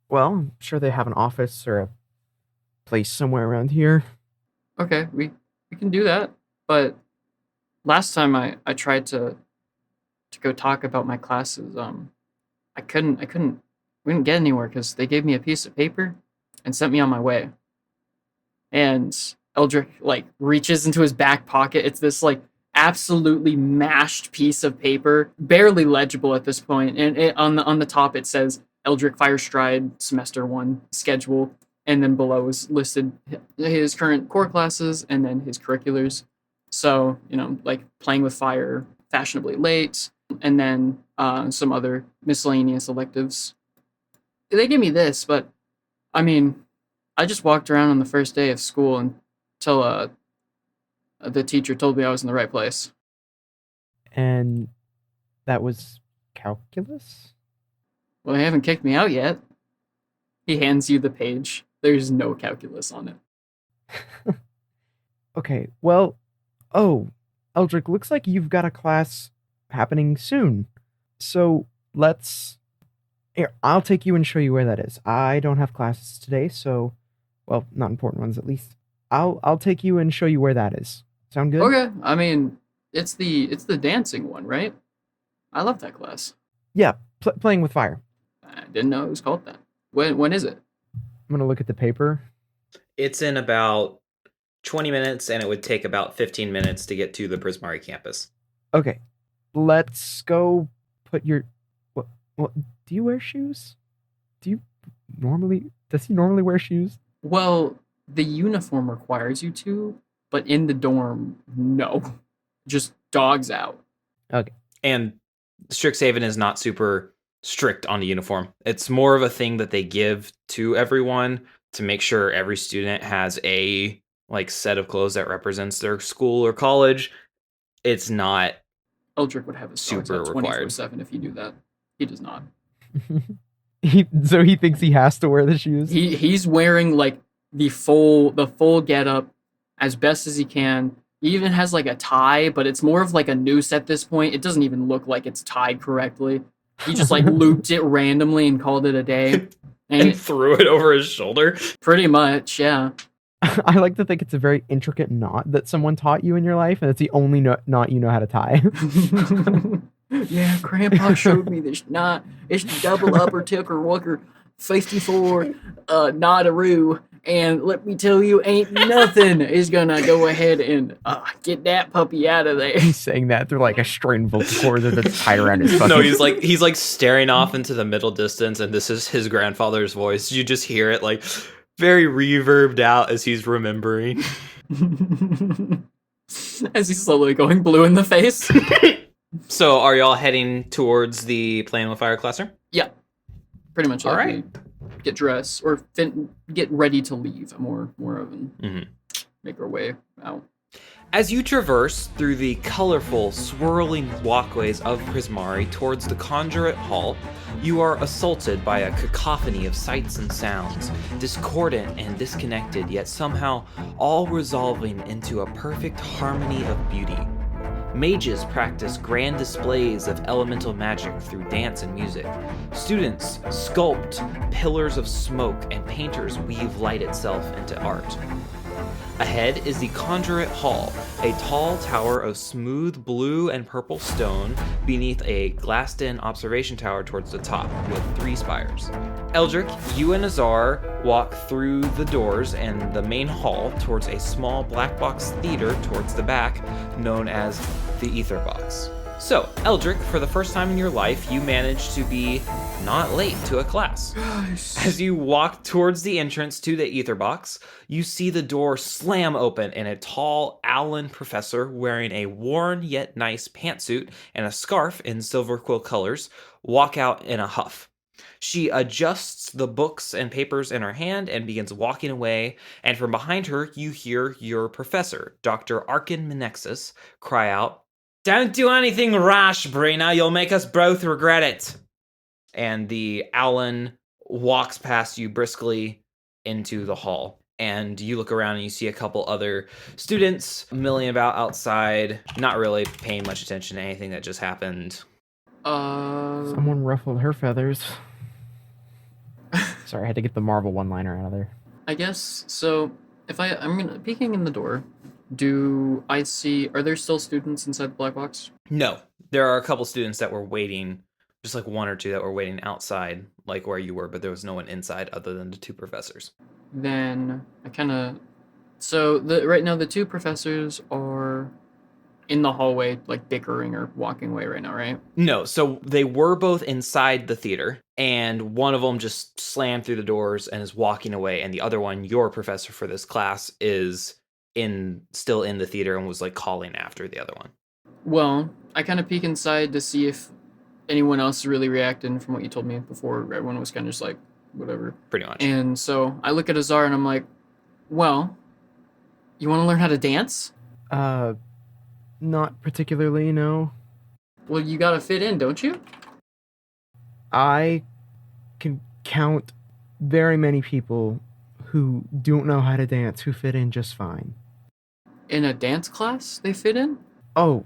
Well, I'm sure they have an office or a place somewhere around here. Okay, we can do that. But last time I tried to go talk about my classes, we didn't get anywhere because they gave me a piece of paper and sent me on my way. And Eldric like reaches into his back pocket. It's this like absolutely mashed piece of paper, barely legible at this point. And on the top it says Eldric Firestride Semester 1 schedule, and then below is listed his current core classes and then his curriculars. So, like playing with fire, fashionably late, and then some other miscellaneous electives. They gave me this, but I mean, I just walked around on the first day of school until the teacher told me I was in the right place. And that was calculus? Well, they haven't kicked me out yet. He hands you the page. There's no calculus on it. Okay, well, Eldric, looks like you've got a class happening soon. So here, I'll take you and show you where that is. I don't have classes today, so, well, not important ones at least. I'll take you and show you where that is. Sound good? Okay, I mean, it's the dancing one, right? I love that class. Yeah, playing with fire. I didn't know it was called that. When is it? I'm gonna look at the paper. It's in about 20 minutes, and it would take about 15 minutes to get to the Prismari campus. Okay, let's go put your... What, do you wear shoes? Does he normally wear shoes? Well, the uniform requires you to, but in the dorm, no. Just dogs out. Okay. And Strixhaven is not super strict on the uniform. It's more of a thing that they give to everyone to make sure every student has a set of clothes that represents their school or college. It's not Eldric would have his super required 24/7 if you do that. He does not. So he thinks he has to wear the shoes? He's wearing the full getup as best as he can. He even has a tie, but it's more of a noose at this point. It doesn't even look like it's tied correctly. He just looped it randomly and called it a day. And threw it over his shoulder. Pretty much, yeah. I like to think it's a very intricate knot that someone taught you in your life, and it's the only knot you know how to tie. Yeah, Grandpa showed me this knot. It's double upper ticker wooker 54 knot-a-roo. And let me tell you, ain't nothing is gonna go ahead and get that puppy out of there. He's saying that through a string vocal cord that's tied around his fucking... No, he's staring off into the middle distance, and this is his grandfather's voice. You just hear it very reverbed out as he's remembering. As he's slowly going blue in the face. So, are y'all heading towards the Playing with Fire classroom? Yeah, pretty much. All right. Get dressed or get ready to leave. More of and make our way out. As you traverse through the colorful, swirling walkways of Prismari towards the Conjurate Hall, you are assaulted by a cacophony of sights and sounds, discordant and disconnected, yet somehow all resolving into a perfect harmony of beauty. Mages practice grand displays of elemental magic through dance and music. Students sculpt pillars of smoke, and painters weave light itself into art. Ahead is the Conjurate Hall, a tall tower of smooth blue and purple stone beneath a glassed-in observation tower towards the top, with 3 spires. Eldric, you and Azar walk through the doors and the main hall towards a small black box theater towards the back, known as the Ether Box. So, Eldric, for the first time in your life, you managed to be not late to a class. As you walk towards the entrance to the Ether Box, you see the door slam open and a tall Owlin professor wearing a worn yet nice pantsuit and a scarf in silver quill colors walk out in a huff. She adjusts the books and papers in her hand and begins walking away, and from behind her, you hear your professor, Dr. Arkin Menexus, cry out, "Don't do anything rash, Brina. You'll make us both regret it." And the Owlin walks past you briskly into the hall. And you look around and you see a couple other students milling about outside, not really paying much attention to anything that just happened. Someone ruffled her feathers. Sorry, I had to get the Marvel one-liner out of there. I guess, so, if I'm gonna, peeking in the door, do I see, are there still students inside the black box? No, there are a couple students that were waiting, just like 1 or 2 that were waiting outside, like where you were, but there was no one inside other than the 2 professors. Then I kind of, so right now the 2 professors are in the hallway, like bickering or walking away right now, right? No, so they were both inside the theater, and one of them just slammed through the doors and is walking away, and the other one, your professor for this class, is still in the theater and was like calling after the other one. Well, I kind of peek inside to see if anyone else is really reacting from what you told me before. Everyone was kind of just like, whatever. Pretty much. And so I look at Azar and I'm like, well, you want to learn how to dance? Not particularly, no. Well, you gotta fit in, don't you? I can count very many people who don't know how to dance who fit in just fine. In a dance class, they fit in? Oh,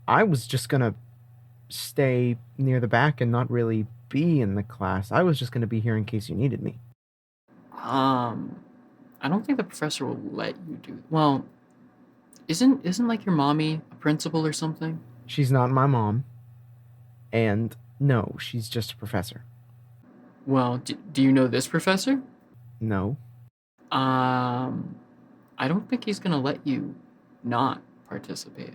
I was just gonna stay near the back and not really be in the class. I was just gonna be here in case you needed me. I don't think the professor will let you do. Well, isn't like your mommy a principal or something? She's not my mom. And no, she's just a professor. Well, do you know this professor? No. I don't think he's gonna let you not participate.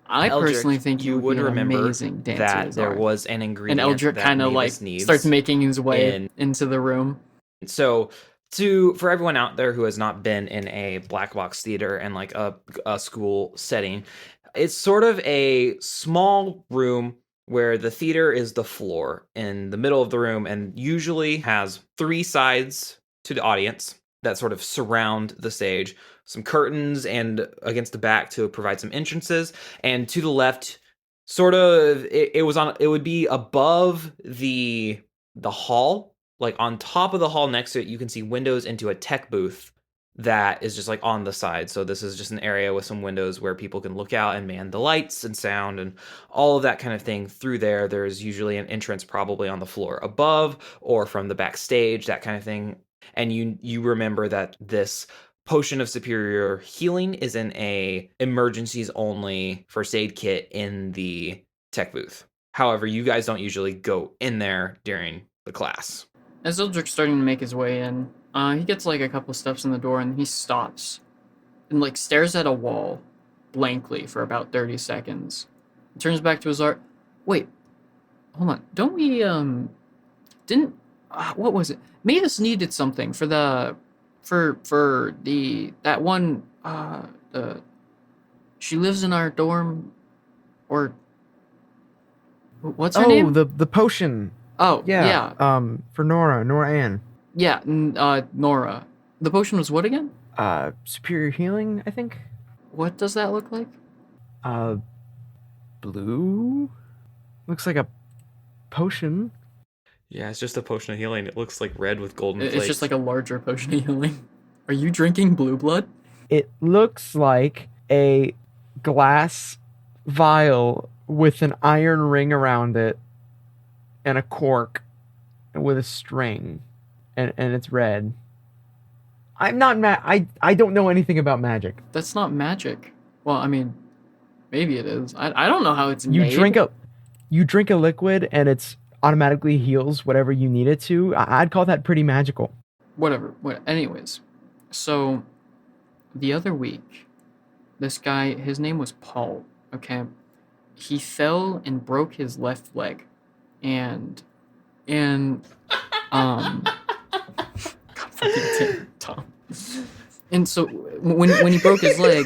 I Eldric, personally think you would be an remember amazing dancer. that there was an ingredient and Eldric that kind of like Mavis needs starts making his way into the room. So for everyone out there who has not been in a black box theater and like a school setting, it's sort of a small room where the theater is the floor in the middle of the room and usually has 3 sides to the audience that sort of surround the stage, some curtains and against the back to provide some entrances, and to the left sort of it would be above the hall, like on top of the hall next to it you can see windows into a tech booth that is just like on the side. So this is just an area with some windows where people can look out and man the lights and sound and all of that kind of thing through there. There's usually an entrance probably on the floor above or from the backstage, that kind of thing. And you remember that this potion of superior healing is in a emergencies only first aid kit in the tech booth. However, you guys don't usually go in there during the class. As Eldric's starting to make his way in, he gets like a couple steps in the door and he stops and like stares at a wall blankly for about 30 seconds. He turns back to his art. Wait, hold on. Don't we, what was it? Mavis needed something for that one, she lives in our dorm, or what's her name? Oh, the potion. Oh, yeah. For Nora Ann. Yeah, Nora. The potion was what again? Superior healing, I think. What does that look like? Blue? Looks like a potion. Yeah, it's just a potion of healing. It looks like red with golden flakes. It's just like a larger potion of healing. Are you drinking blue blood? It looks like a glass vial with an iron ring around it and a cork with a string, and it's red. I'm not I don't know anything about magic. That's not magic. Well, I mean, maybe it is. I don't know how it's You made. you drink a liquid and it's automatically heals whatever you need it to. I'd call that pretty magical. Whatever. Anyways, so the other week, this guy, his name was Paul. Okay, he fell and broke his left leg, and God fucking damn it, Tom. And so when he broke his leg,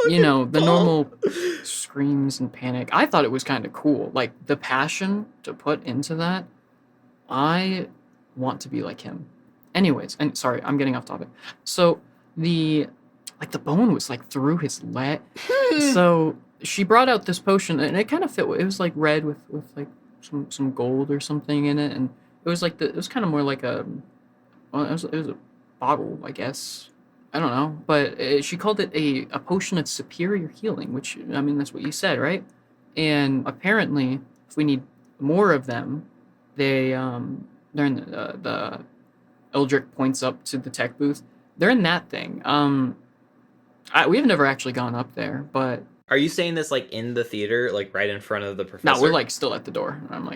you know, the normal screams and panic. I thought it was kind of cool, like the passion to put into that. I want to be like him. Anyways, and sorry, I'm getting off topic. So the bone was like through his leg. So she brought out this potion, and it kind of fit. It was like red with like some gold or something in it, and it was like it was kind of more like it was a bottle, I guess. I don't know, but she called it a potion of superior healing, which, I mean, that's what you said, right? And apparently, if we need more of them, they're in the Eldric points up to the tech booth. They're in that thing. We have never actually gone up there, but Are you saying this like in the theater, like right in front of the professor? no, we're like still at the door. I'm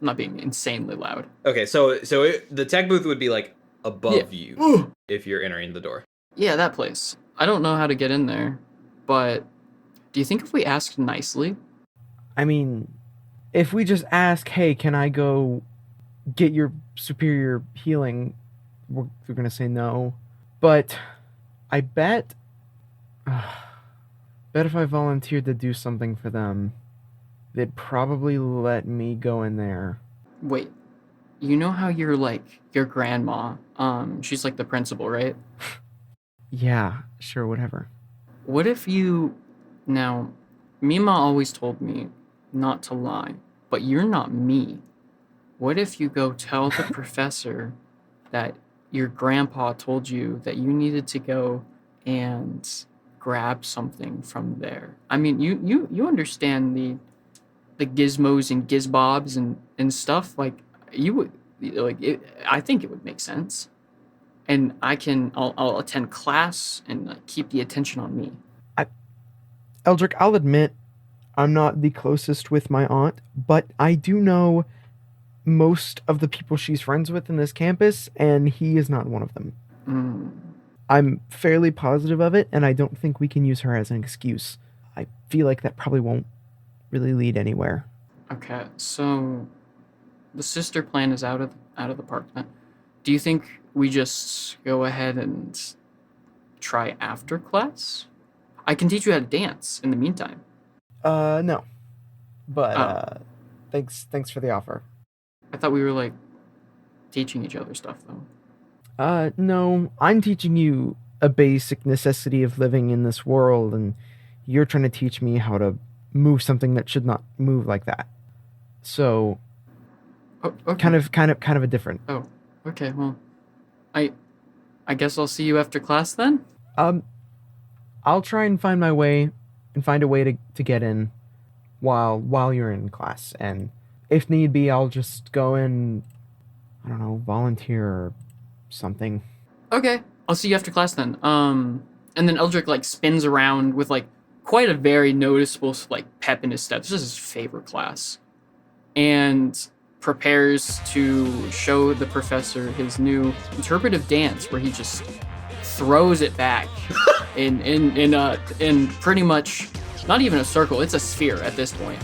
not being insanely loud. Okay, so the tech booth would be like above you if you're entering the door. Yeah, that place. I don't know how to get in there, but do you think if we asked nicely? I mean, if we just ask, hey, can I go get your superior healing, we're going to say no. But I bet if I volunteered to do something for them, they'd probably let me go in there. Wait, you know how you're like your grandma, she's like the principal, right? Yeah, sure, whatever. What if now, Mima always told me not to lie, but you're not me. What if you go tell the professor that your grandpa told you that you needed to go and grab something from there? I mean, you understand the gizmos and gizbobs and stuff, like you would, like it, I think it would make sense. And I'll attend class and keep the attention on me. Eldric, I'll admit I'm not the closest with my aunt, but I do know most of the people she's friends with in this campus, and he is not one of them. I'm fairly positive of it, and I don't think we can use her as an excuse. I feel like that probably won't really lead anywhere. Okay, so the sister plan is out of the park then. Do you think we just go ahead and try after class? I can teach you how to dance in the meantime. No. But, thanks for the offer. I thought we were, like, teaching each other stuff, though. No. I'm teaching you a basic necessity of living in this world, and you're trying to teach me how to move something that should not move like that. So, okay. kind of a different. Oh, okay, well, I guess I'll see you after class then? I'll try and find a way to get in while you're in class, and if need be, I'll just go in, I don't know, volunteer or something. Okay, I'll see you after class then. And then Eldric like spins around with like quite a very noticeable like pep in his step. This is his favorite class, and prepares to show the professor his new interpretive dance, where he just throws it back in pretty much not even a circle. It's a sphere at this point.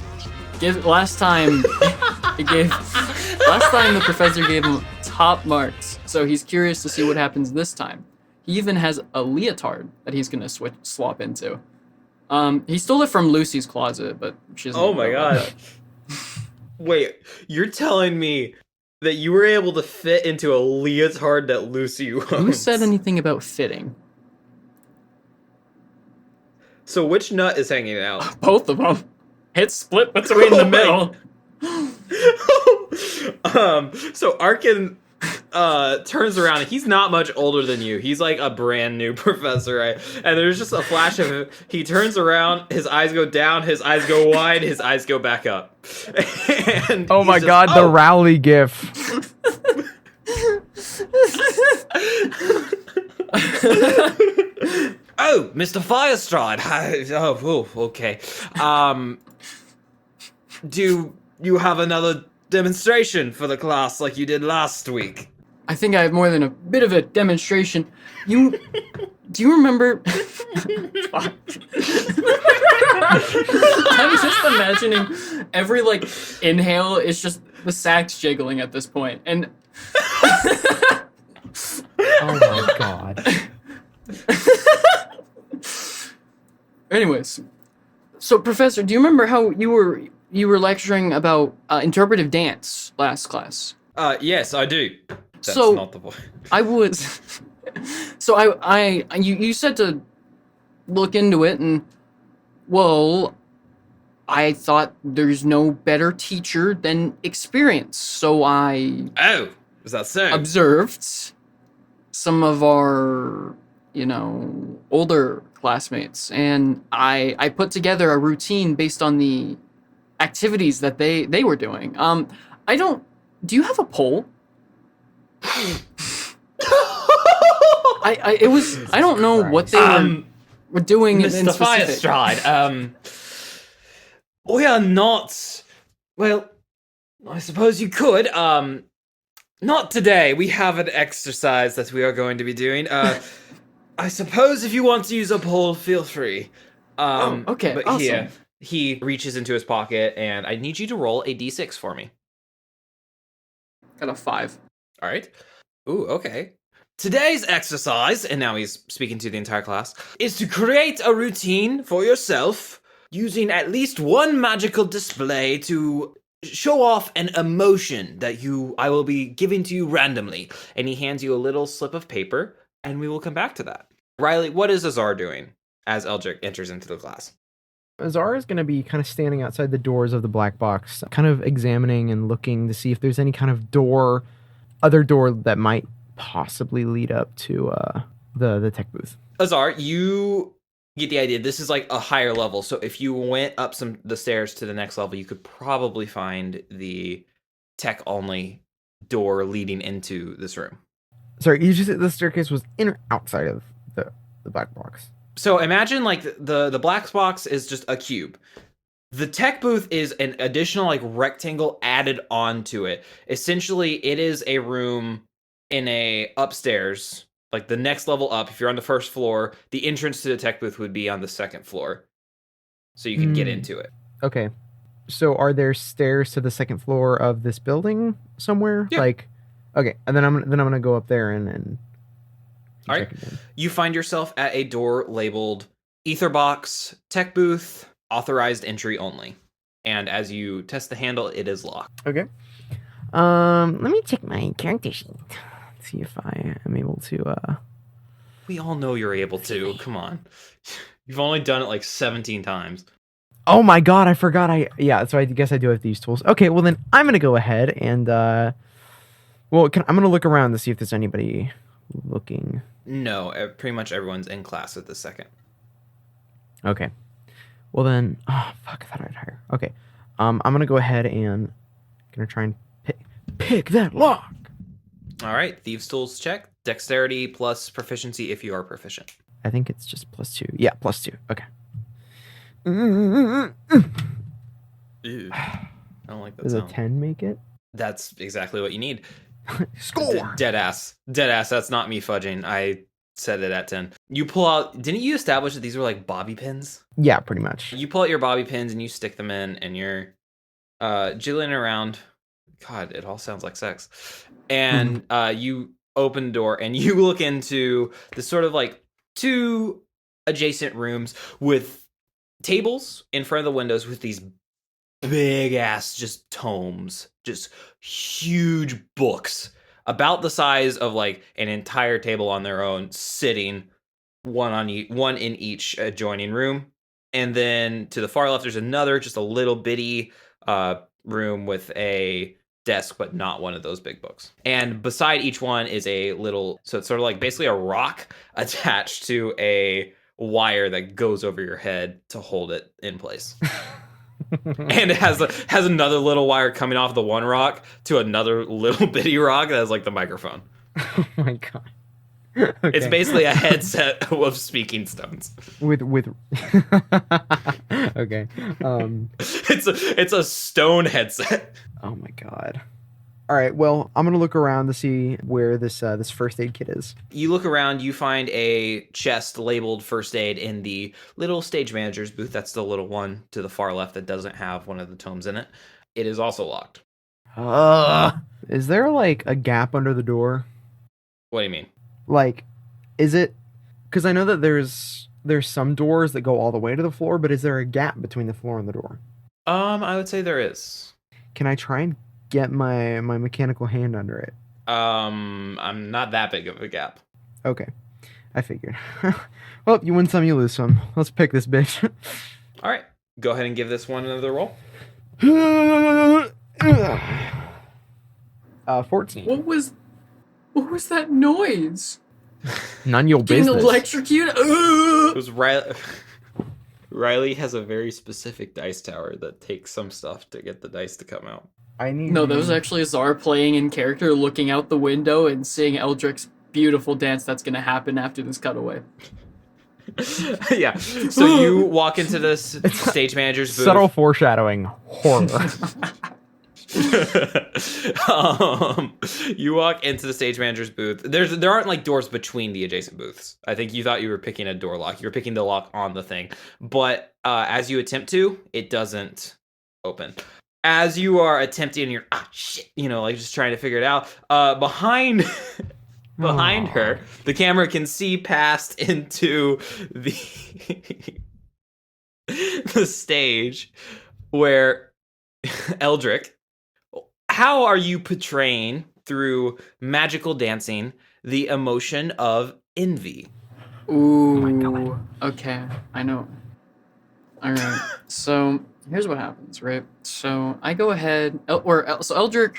Last time the professor gave him top marks, so he's curious to see what happens this time. He even has a leotard that he's gonna swap into. He stole it from Lucie's closet, but she doesn't. Oh my god! Wait, you're telling me that you were able to fit into a leotard that Lucie owns? Who said anything about fitting? So which nut is hanging out? Both of them. It's split between the middle. So Arkin turns around, and he's not much older than you. He's like a brand new professor, right? And there's just a flash of him. He turns around, his eyes go down, his eyes go wide, his eyes go back up. And oh my god, the Rowley gif. Oh, Mr. Firestride. Okay. Do you have another demonstration for the class like you did last week? I think I have more than a bit of a demonstration. Do you remember? Fuck. I'm just imagining every inhale is just the sax jiggling at this point, and Oh my god. anyways, so Professor, do you remember how you were lecturing about interpretive dance last class? Yes, I do. That's So- not the point. I would. So you said to look into it, and well, I thought there's no better teacher than experience. So I Oh, is that so? observed some of our, older classmates, and I put together a routine based on the activities that they were doing. Do you have a poll? I don't know what they were doing in Mr. specific. Firestride, we are not. Well, I suppose you could. Not today. We have an exercise that we are going to be doing. I suppose if you want to use a pole, feel free. Okay, But awesome. here, he reaches into his pocket, and I need you to roll a d6 for me. Got a 5. All right. Ooh, okay. Today's exercise, and now he's speaking to the entire class, is to create a routine for yourself using at least one magical display to show off an emotion that I will be giving to you randomly. And he hands you a little slip of paper, and we will come back to that. Riley, what is Azar doing as Eldric enters into the class? Azar is going to be kind of standing outside the doors of the black box, kind of examining and looking to see if there's any kind of other door that might possibly lead up to the tech booth. Azar, you get the idea. This is like a higher level, so if you went up the stairs to the next level, you could probably find the tech-only door leading into this room. Sorry, you just said the staircase was in or outside of the black box? So imagine like the black box is just a cube. The tech booth is an additional rectangle added onto it. Essentially, it is a room in a upstairs, like the next level up. If you're on the first floor, the entrance to the tech booth would be on the second floor, so you can get into it. Okay. So are there stairs to the second floor of this building somewhere? Yeah. Okay, and then I'm gonna go up there and All right. check again. You find yourself at a door labeled Ether Box, Tech Booth, Authorized Entry Only. And as you test the handle, it is locked. Okay. Let me check my character sheet. See if I am able to. We all know you're able to. Come on. You've only done it 17 times. Oh my god, I forgot. So I guess I do have these tools. Okay, well then I'm gonna go ahead and I'm gonna look around to see if there's anybody looking. No, pretty much everyone's in class at the second. Okay. Well then, oh fuck, I thought I'd hire. Okay. I'm gonna go ahead and gonna try and pick that lock. All right, Thieves' Tools check. Dexterity plus proficiency if you are proficient. I think it's just +2. Yeah, +2. Okay. Ew. I don't like that Does a sound. 10 make it? That's exactly what you need. Score! Deadass. That's not me fudging. I said it at 10. You pull out... Didn't you establish that these were bobby pins? Yeah, pretty much. You pull out your bobby pins and you stick them in, and you're jiggling around. God, it all sounds like sex. And you open the door and you look into this sort of two adjacent rooms with tables in front of the windows with these big ass just tomes, just huge books about the size of an entire table on their own, sitting one in each adjoining room. And then to the far left, there's another, just a little bitty room with a desk, but not one of those big books. And beside each one is a little, so it's sort of basically a rock attached to a wire that goes over your head to hold it in place. And it has another little wire coming off the one rock to another little bitty rock that has the microphone. Oh my god. It's basically a headset of speaking stones. with okay. It's a stone headset. Oh my god. All right, well, I'm gonna look around to see where this first aid kit is. You look around, you find a chest labeled first aid in the little stage manager's booth. That's the little one to the far left that doesn't have one of the tomes in it. It is also locked. Is there like a gap under the door? What do you mean? Like, is it? Because I know that there's some doors that go all the way to the floor, but is there a gap between the floor and the door? I would say there is. Can I try and get my mechanical hand under it? I'm not that big of a gap. Okay, I figured. Well, you win some, you lose some. Let's pick this bitch. All right, go ahead and give this one another roll. 14. What was that noise? None your Getting business. electrocuted? It was Riley. Riley has a very specific dice tower that takes some stuff to get the dice to come out. I need. No, that was actually Azar playing in character, looking out the window and seeing Eldric's beautiful dance that's going to happen after this cutaway. Yeah. So you walk into the stage manager's booth. Subtle foreshadowing. Horror. You walk into the stage manager's booth. There aren't like doors between the adjacent booths. I think you thought you were picking a door lock. You were picking the lock on the thing, but as you attempt to, it doesn't open. As you are attempting, you're shit, like just trying to figure it out. Behind her, the camera can see past into the the stage where Eldric. How are you portraying through magical dancing the emotion of envy? Ooh. Oh my God. Okay, I know. All right. So here's what happens, right? So I go ahead, so Eldric,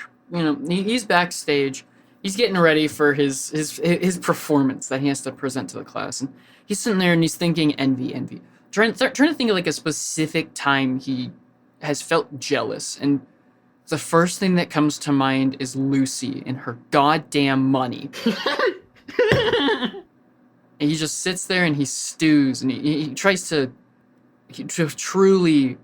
he's backstage. He's getting ready for his performance that he has to present to the class, and he's sitting there and he's thinking envy, trying to think of like a specific time he has felt jealous, and the first thing that comes to mind is Lucie and her goddamn money. And he just sits there and he stews and he tries to truly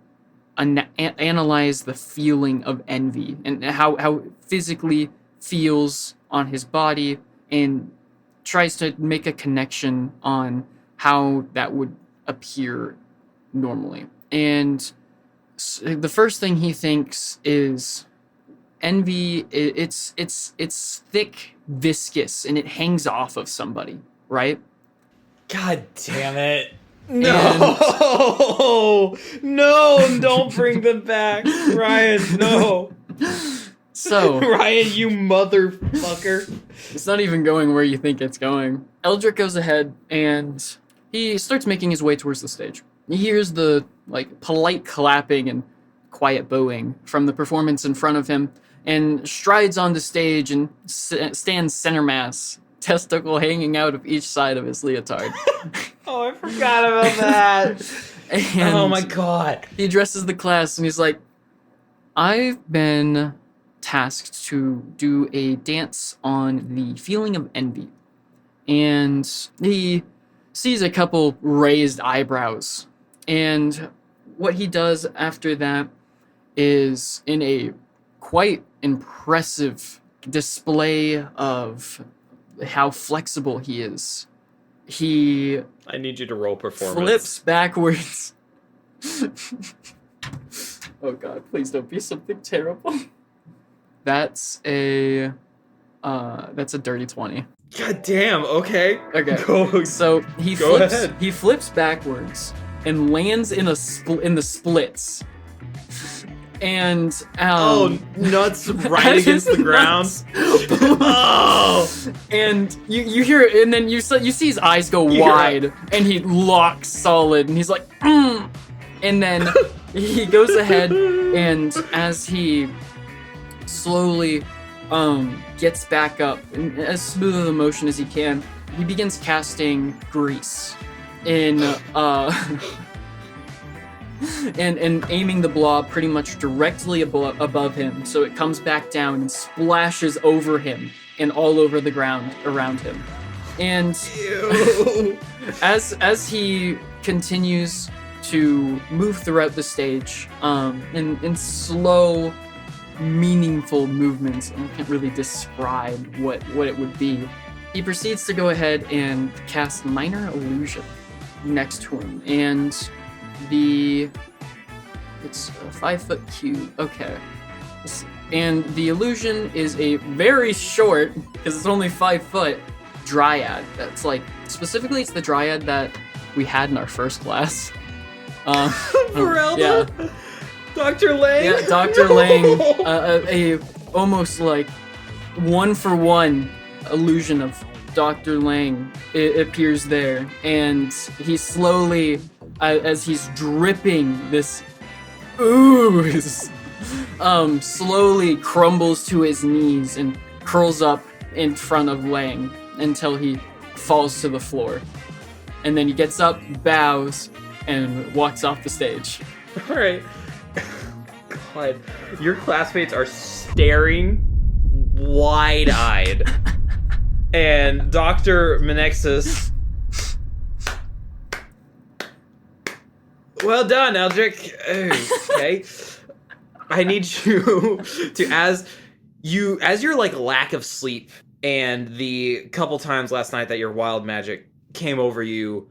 analyze the feeling of envy and how it physically feels on his body, and tries to make a connection on how that would appear normally. And the first thing he thinks is envy. It's thick, viscous, and it hangs off of somebody, right? God damn it. No, don't bring them back. Ryan, no. So, Ryan, you motherfucker. It's not even going where you think it's going. Eldric goes ahead and he starts making his way towards the stage. He hears the polite clapping and quiet booing from the performance in front of him, and strides on the stage and stands center mass, testicle hanging out of each side of his leotard. Oh, I forgot about that. And oh my God. He addresses the class and he's like, I've been tasked to do a dance on the feeling of envy. And he sees a couple raised eyebrows. And what he does after that is, in a quite impressive display of how flexible he is, he I need you to roll performance. flips backwards. Oh God, please don't be something terrible. That's a dirty 20. God damn, okay. Okay. So he flips backwards and lands in the splits. And nuts right against the ground. Oh! And you hear it, and then you see his eyes go wide, and he locks solid, and he's like, And then he goes ahead, and as he slowly gets back up, and as smooth of a motion as he can, he begins casting grease in and aiming the blob pretty much directly above him, so it comes back down and splashes over him and all over the ground around him. And as he continues to move throughout the stage, in slow, meaningful movements, I can't really describe what it would be, he proceeds to go ahead and cast Minor Illusion next to him. And it's a 5-foot cube. Okay. And the illusion is a very short, because it's only 5 foot, dryad. That's like, specifically it's the dryad that we had in our first class. Ferelda? Yeah. Dr. Lang? Yeah, Dr. Lang, a almost like 1-for-1 illusion of Dr. Lang appears there, and he slowly, as he's dripping this ooze, slowly crumbles to his knees and curls up in front of Lang until he falls to the floor. And then he gets up, bows, and walks off the stage. All right. God, your classmates are staring wide-eyed. And Dr. Menexus... Well done, Eldric. Okay. I need you to, as your like lack of sleep and the couple times last night that your wild magic came over you,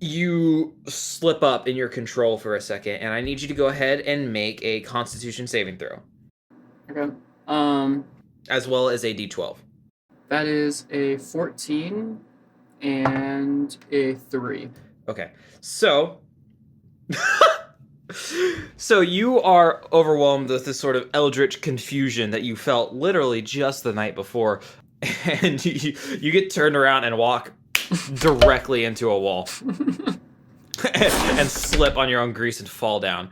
you slip up in your control for a second, and I need you to go ahead and make a Constitution saving throw. Okay. As well as a D12. That is a 14 and a 3. Okay. So you are overwhelmed with this sort of eldritch confusion that you felt literally just the night before, and you get turned around and walk directly into a wall and slip on your own grease and fall down.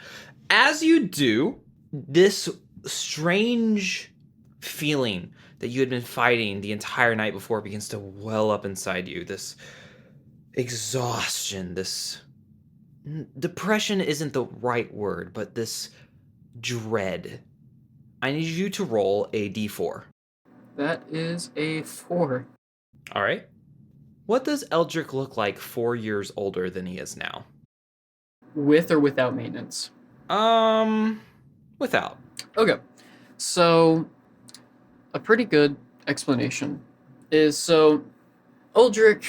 As you do, this strange feeling that you had been fighting the entire night before begins to well up inside you. This exhaustion, this depression isn't the right word, but this dread. I need you to roll a d4. That is a 4. All right. What does Eldric look like 4 years older than he is now? With or without maintenance? Without. Okay. So, a pretty good explanation is, so, Eldric,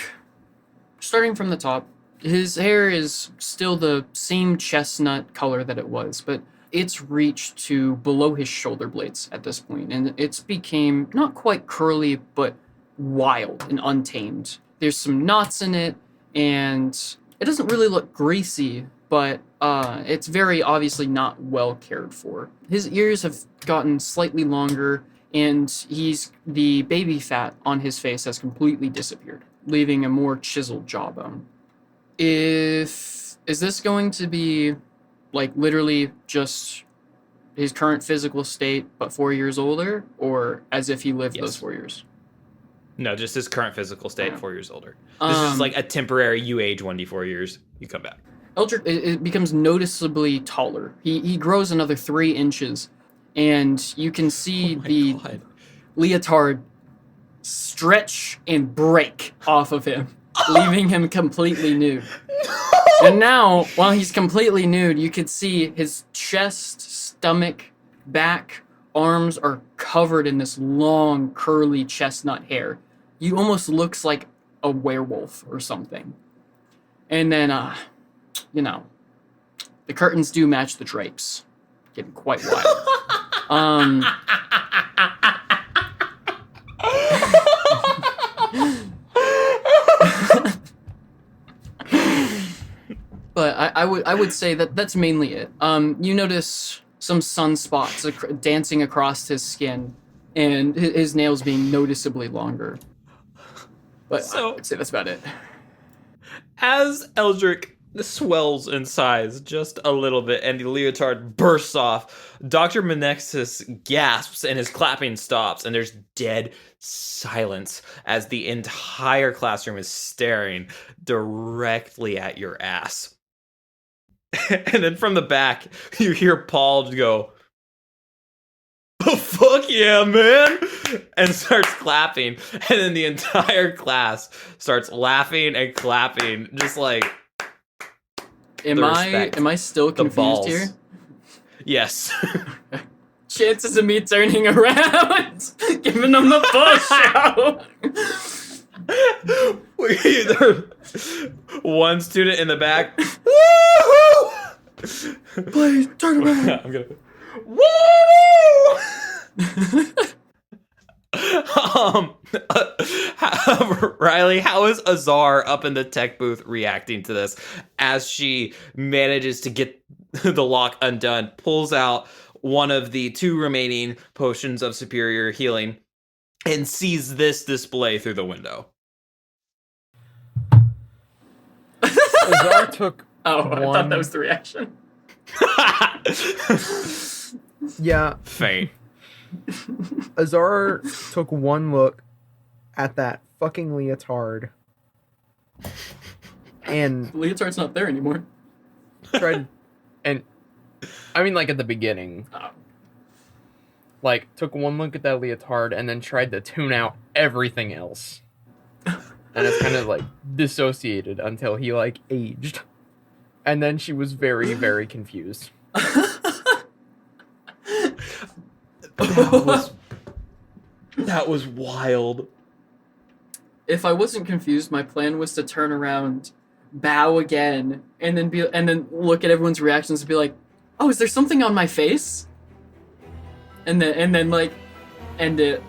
starting from the top, his hair is still the same chestnut color that it was, but it's reached to below his shoulder blades at this point, and it's became not quite curly, but wild and untamed. There's some knots in it, and it doesn't really look greasy, but it's very obviously not well cared for. His ears have gotten slightly longer, and the baby fat on his face has completely disappeared, leaving a more chiseled jawbone. Is this going to be, like, literally just his current physical state, but 4 years older, or as if he lived those 4 years? No, just his current physical state, 4 years older. This is like a temporary, you age 1d4 years, you come back. Eldric it becomes noticeably taller. He grows another 3 inches, and you can see the leotard stretch and break off of him, leaving him completely nude. And now, while he's completely nude, you can see his chest, stomach, back, arms are covered in this long, curly chestnut hair. He almost looks like a werewolf or something. And then, the curtains do match the drapes. Getting quite wild. But I would say that's mainly it. You notice some sunspots dancing across his skin, and his nails being noticeably longer. But I would say that's about it. As Eldric swells in size just a little bit and the leotard bursts off, Dr. Menexus gasps and his clapping stops, and there's dead silence as the entire classroom is staring directly at your ass. And then from the back, you hear Paul go, "Oh, fuck yeah, man! and starts clapping, and then the entire class starts laughing and clapping, just like. Am I still confused balls. here? Yes. Chances of me turning around, giving them the push out. One student in the back. Please turn around. I'm gonna. Riley, how is Azar up in the tech booth reacting to this as she manages to get the lock undone, pulls out one of the 2 remaining potions of superior healing, and sees this display through the window? Azar took Oh, I thought that was the reaction. Yeah. Faint. Azar took one look at that fucking leotard and Leotard's not there anymore. tried, and I mean, like, at the beginning, Oh. like, took one look at that leotard and then tried to tune out everything else. And it's kind of, like, dissociated until he, like, aged. And then she was very, very confused. That was wild. If I wasn't confused, my plan was to turn around, bow again, and then look at everyone's reactions and be like, "Oh, is there something on my face?" And then like end it.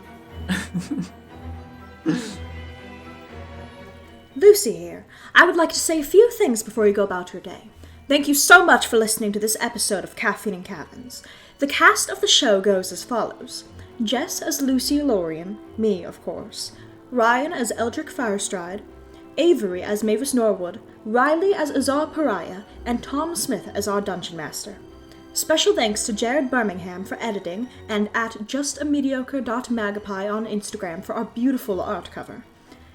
Lucie here. I would like to say a few things before you go about your day. Thank you so much for listening to this episode of Caffeine and Caverns. The cast of the show goes as follows. Jess as Lucie Elorian, me of course, Ryan as Eldric Firestride, Avery as Mavis Norwood, Riley as Azar Pariah, and Tom Smith as our Dungeon Master. Special thanks to Jared Birmingham for editing, and at justamediocre.magpie on Instagram for our beautiful art cover.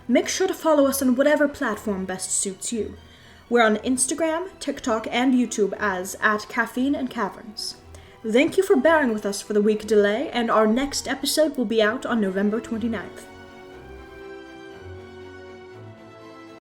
Make sure to follow us on whatever platform best suits you. We're on Instagram, TikTok, and YouTube as @Caffeine and Caverns. Thank you for bearing with us for the week delay, and our next episode will be out on November 29th.